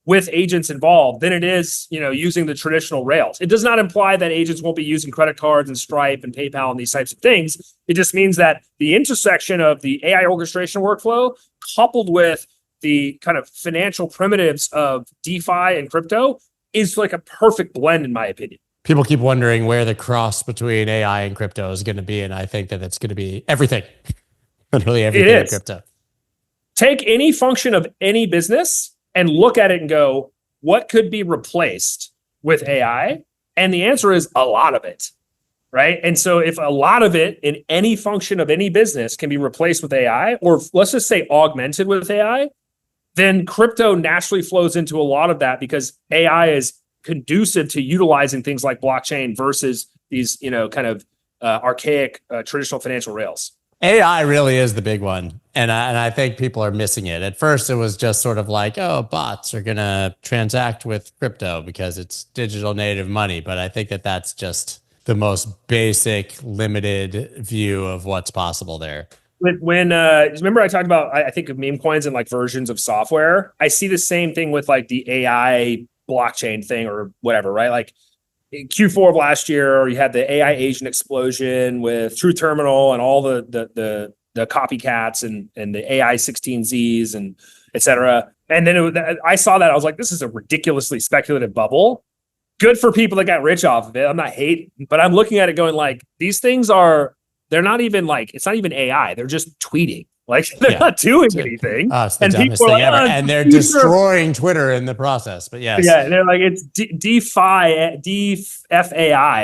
with agents involved than it is, using the traditional rails. It does not imply that agents won't be using credit cards and Stripe and PayPal and these types of things. It just means that the intersection of the AI orchestration workflow coupled with the kind of financial primitives of DeFi and crypto is like a perfect blend, in my opinion. People keep wondering where the cross between AI and crypto is going to be, and I think that it's going to be everything. Literally everything in crypto. Take any function of any business and look at it and go, what could be replaced with AI? And the answer is a lot of it, right? And so if a lot of it in any function of any business can be replaced with AI, or let's just say augmented with AI, then crypto naturally flows into a lot of that, because AI is conducive to utilizing things like blockchain versus these, kind of archaic traditional financial rails. AI really is the big one. And I think people are missing it. At first, it was just sort of like, oh, bots are going to transact with crypto because it's digital native money. But I think that that's just the most basic, limited view of what's possible there. When remember I talked about I think of meme coins and like versions of software. I see the same thing with like the AI blockchain thing or whatever, right? Like in Q4 of last year, you had the AI agent explosion with True Terminal and all the copycats and the AI 16Zs and et cetera. And then I saw that I was like, this is a ridiculously speculative bubble. Good for people that got rich off of it. I'm not hating, but I'm looking at it going like these things they're not even like, it's not even AI. They're just tweeting. Like they're not doing anything. It's the dumbest thing ever. And they're destroying Twitter in the process. But yes. Yeah, they're like, it's DFAI.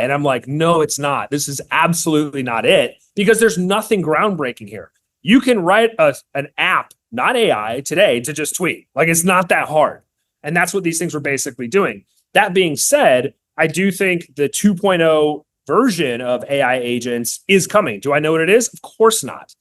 And I'm like, no, it's not. This is absolutely not it. Because there's nothing groundbreaking here. You can write an app, not AI, today to just tweet. Like it's not that hard. And that's what these things were basically doing. That being said, I do think the 2.0 version of AI agents is coming. Do I know what it is? Of course not.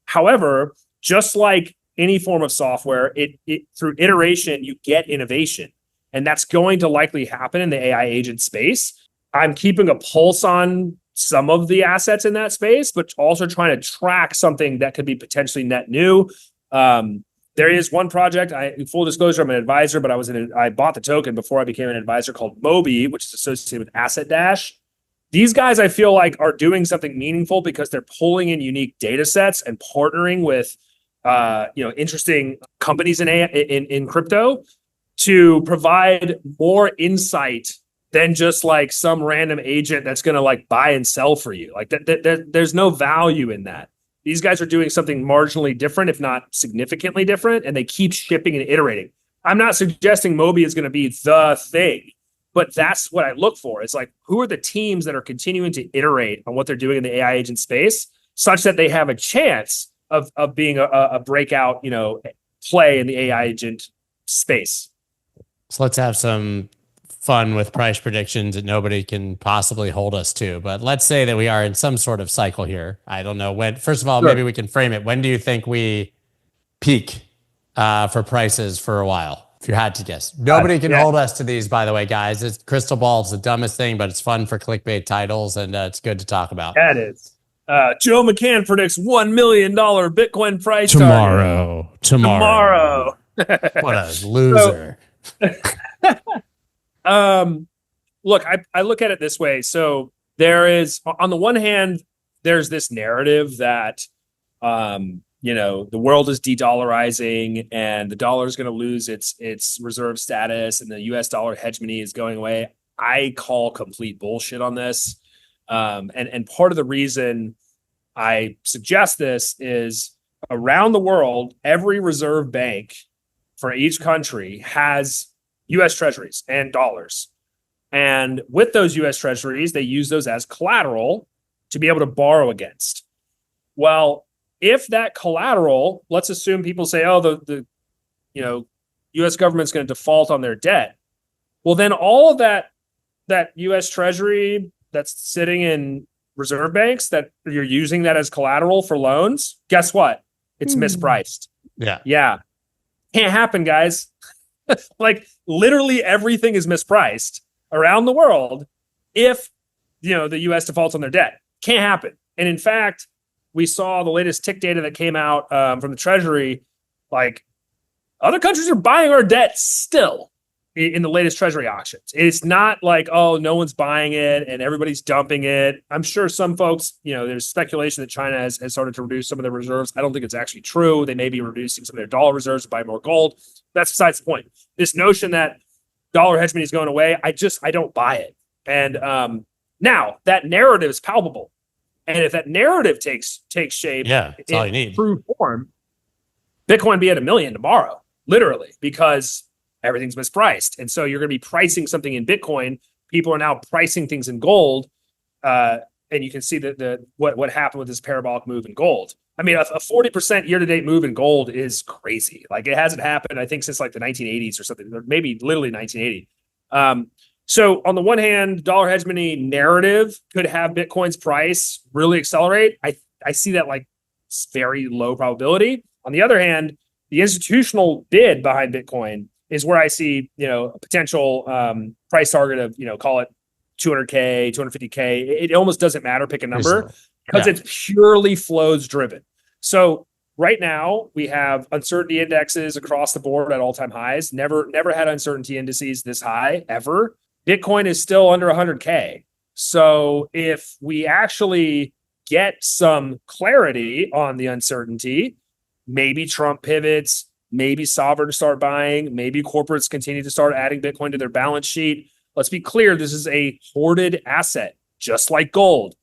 However, just like any form of software, it through iteration, you get innovation. And that's going to likely happen in the AI agent space. I'm keeping a pulse on some of the assets in that space, but also trying to track something that could be potentially net new. There is one project, full disclosure, I'm an advisor, but I bought the token before I became an advisor called Moby, which is associated with Asset Dash. These guys, I feel like, are doing something meaningful because they're pulling in unique data sets and partnering with, interesting companies in crypto to provide more insight than just like some random agent that's going to like buy and sell for you. Like there's no value in that. These guys are doing something marginally different, if not significantly different, and they keep shipping and iterating. I'm not suggesting Moby is going to be the thing. But that's what I look for. It's like, who are the teams that are continuing to iterate on what they're doing in the AI agent space such that they have a chance of being a breakout, play in the AI agent space? So let's have some fun with price predictions that nobody can possibly hold us to. But let's say that we are in some sort of cycle here. I don't know when. First of all, Maybe we can frame it. When do you think we peak for prices for a while? If you had to guess. Nobody can hold us to these, by the way, guys. It's crystal ball. It's the dumbest thing, but it's fun for clickbait titles, and it's good to talk about. That is. Joe McCann predicts $1 million Bitcoin price tomorrow. What a loser. Look, I look at it this way. So there is, on the one hand, there's this narrative that the world is de-dollarizing and the dollar is going to lose its reserve status and the US dollar hegemony is going away. I call complete bullshit on this. And part of the reason I suggest this is around the world, every reserve bank for each country has US treasuries and dollars. And with those US treasuries, they use those as collateral to be able to borrow against. Well, if that collateral, let's assume people say, oh, the U.S. government's going to default on their debt. Well, then all of that U.S. Treasury that's sitting in reserve banks that you're using that as collateral for loans, guess what? It's mispriced. Yeah. Can't happen, guys. Like literally everything is mispriced around the world if, the U.S. defaults on their debt. Can't happen. And in fact, we saw the latest tick data that came out from the Treasury. Like other countries are buying our debt still in the latest Treasury auctions. It's not like, oh, no one's buying it and everybody's dumping it. I'm sure some folks, there's speculation that China has started to reduce some of their reserves. I don't think it's actually true. They may be reducing some of their dollar reserves to buy more gold. That's besides the point. This notion that dollar hegemony is going away, I don't buy it. And now that narrative is palpable. And if that narrative takes shape, that's all you need. True form, Bitcoin be at $1 million tomorrow, literally, because everything's mispriced. And so you're going to be pricing something in Bitcoin. People are now pricing things in gold. And you can see what happened with this parabolic move in gold. I mean, a 40% year-to-date move in gold is crazy. Like it hasn't happened, I think, since like the 1980s or something, or maybe literally 1980. So on the one hand, dollar hegemony narrative could have Bitcoin's price really accelerate. I see that like It's very low probability. On the other hand, the institutional bid behind Bitcoin is where I see, a potential price target of, call it 200K, 250K. It almost doesn't matter. Pick a number because it's purely flows driven. So right now we have uncertainty indexes across the board at all-time highs. Never had uncertainty indices this high ever. Bitcoin is still under 100K. So if we actually get some clarity on the uncertainty, maybe Trump pivots, maybe sovereigns start buying, maybe corporates continue to start adding Bitcoin to their balance sheet. Let's be clear, this is a hoarded asset, just like gold.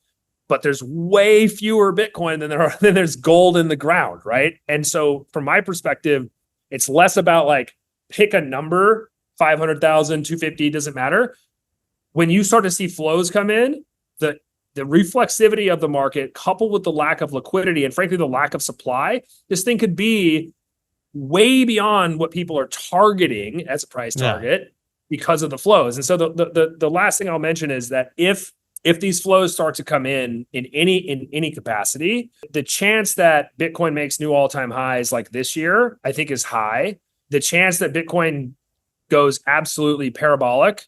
But there's way fewer Bitcoin than there's gold in the ground, right? And so from my perspective, it's less about like pick a number, 500,000, 250, doesn't matter. When you start to see flows come in, the reflexivity of the market coupled with the lack of liquidity and frankly the lack of supply, this thing could be way beyond what people are targeting as a price target because of the flows. And so the last thing I'll mention is that if these flows start to come in any capacity, the chance that Bitcoin makes new all-time highs like this year, I think is high. The chance that Bitcoin goes absolutely parabolic,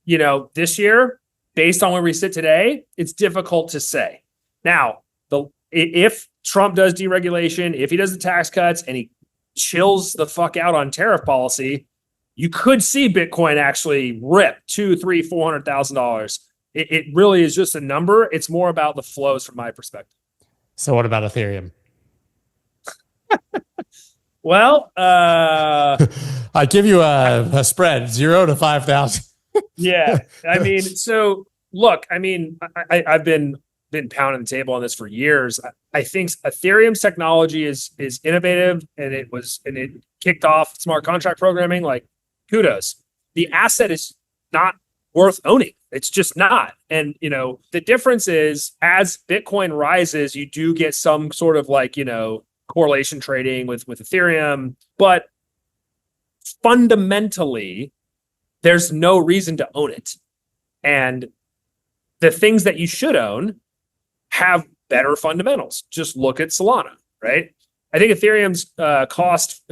this year, based on where we sit today, it's difficult to say. Now, if Trump does deregulation, if he does the tax cuts and he chills the fuck out on tariff policy, you could see Bitcoin actually rip $200,000, $300,000, $400,000. It really is just a number. It's more about the flows from my perspective. So what about Ethereum? Well, I give you a spread 0 to 5,000. Yeah. I mean, so look, I've been pounding the table on this for years. I think Ethereum's technology is innovative and it kicked off smart contract programming. Like, kudos. The asset is not worth owning. It's just not. And, the difference is as Bitcoin rises, you do get some sort of like, correlation trading with Ethereum, but fundamentally, there's no reason to own it. And the things that you should own have better fundamentals. Just look at Solana, right? I think Ethereum's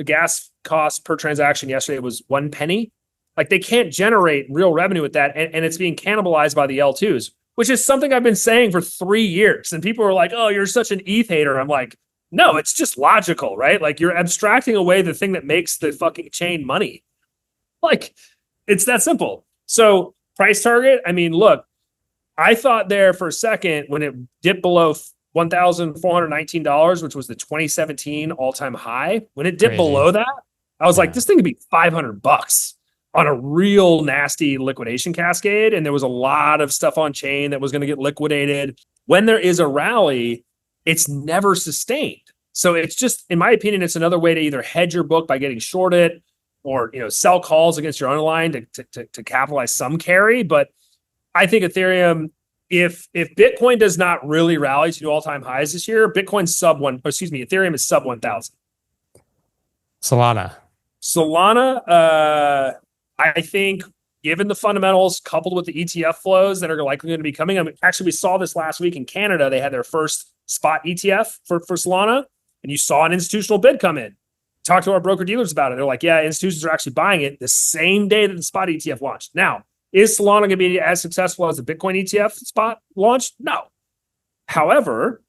gas cost per transaction yesterday was 1 penny. Like they can't generate real revenue with that. And it's being cannibalized by the L2s, which is something I've been saying for 3 years. And people are like, oh, you're such an ETH hater. I'm like, no, it's just logical, right? Like you're abstracting away the thing that makes the fucking chain money. Like, it's that simple. So price target, look, I thought there for a second when it dipped below $1,419, which was the 2017 all-time high, when it dipped below that, I was like, this thing could be $500 on a real nasty liquidation cascade. And there was a lot of stuff on chain that was going to get liquidated. When there is a rally, it's never sustained. So it's just, in my opinion, it's another way to either hedge your book by getting shorted or sell calls against your underlying to capitalize some carry. But I think Ethereum, if Bitcoin does not really rally to all-time highs this year, Ethereum is sub 1,000. Solana, I think given the fundamentals coupled with the ETF flows that are likely going to be coming, actually we saw this last week in Canada. They had their first spot ETF for Solana, and you saw an institutional bid come in. Talked to our broker dealers about it. They're like, yeah, institutions are actually buying it the same day that the spot ETF launched. Now, is Solana going to be as successful as the Bitcoin ETF spot launched? No. However,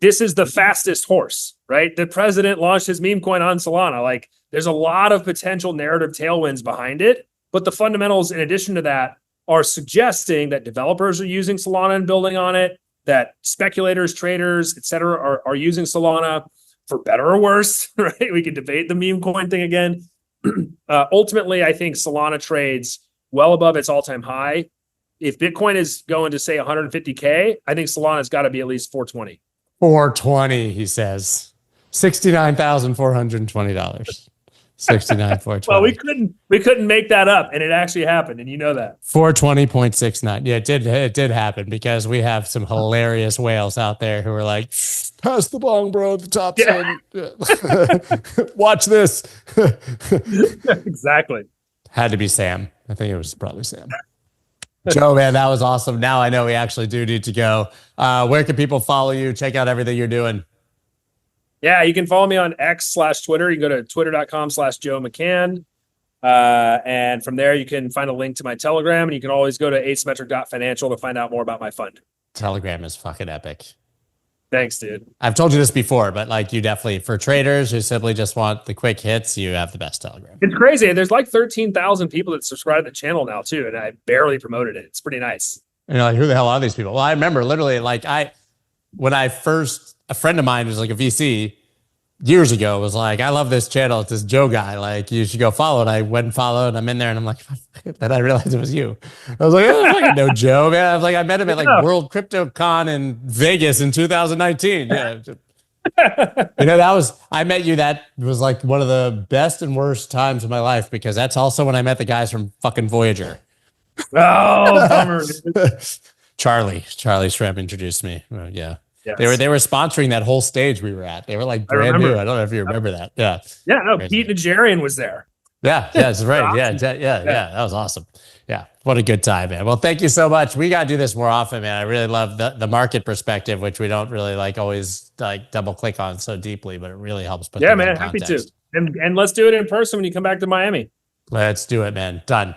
this is the fastest horse, right? The president launched his meme coin on Solana. Like, there's a lot of potential narrative tailwinds behind it. But the fundamentals, in addition to that, are suggesting that developers are using Solana and building on it, that speculators, traders, et cetera, are using Solana for better or worse, right? We can debate the meme coin thing again. Ultimately, I think Solana trades well above its all-time high. If Bitcoin is going to say 150K, I think Solana's got to be at least 420. 420, he says. $69,420. 69,420. Well, we couldn't make that up, and it actually happened, and you know that. 420.69. Yeah, it did happen because we have some hilarious whales out there who are like, pass the bong, bro. The top's in. Watch this. Exactly. Had to be Sam. I think it was probably Sam. Joe, man, that was awesome. Now I know we actually do need to go. Where can people follow you? Check out everything you're doing. Yeah, you can follow me on X/Twitter. You can go to twitter.com/Joe McCann. And from there, you can find a link to my Telegram, and you can always go to asymmetric.financial to find out more about my fund. Telegram is fucking epic. Thanks, dude. I've told you this before, but like you definitely, for traders who simply just want the quick hits, you have the best Telegram. It's crazy. There's like 13,000 people that subscribe to the channel now too, and I barely promoted it. It's pretty nice. And you're like, who the hell are these people? Well, I remember literally when a friend of mine was like a VC years ago was like, I love this channel. It's this Joe guy. Like, you should go follow it. I went and followed, and I'm in there, and I'm like, then I realized it was you. I was like, I fucking know Joe, man. I was like, I met him at like World Crypto Con in Vegas in 2019. Yeah. I met you. That was like one of the best and worst times of my life, because that's also when I met the guys from fucking Voyager. Oh, bummer. Charlie Shrem introduced me. Yeah. Yes. They were sponsoring that whole stage we were at. They were like brand new. I don't know if you remember that. Yeah. Yeah, no, Pete Nigerian was there. Yeah, that's right. Yeah, that was awesome. Yeah, what a good time, man. Well, thank you so much. We got to do this more often, man. I really love the market perspective, which we don't really like always like double click on so deeply, but it really helps put man, happy to. And let's do it in person when you come back to Miami. Let's do it, man. Done.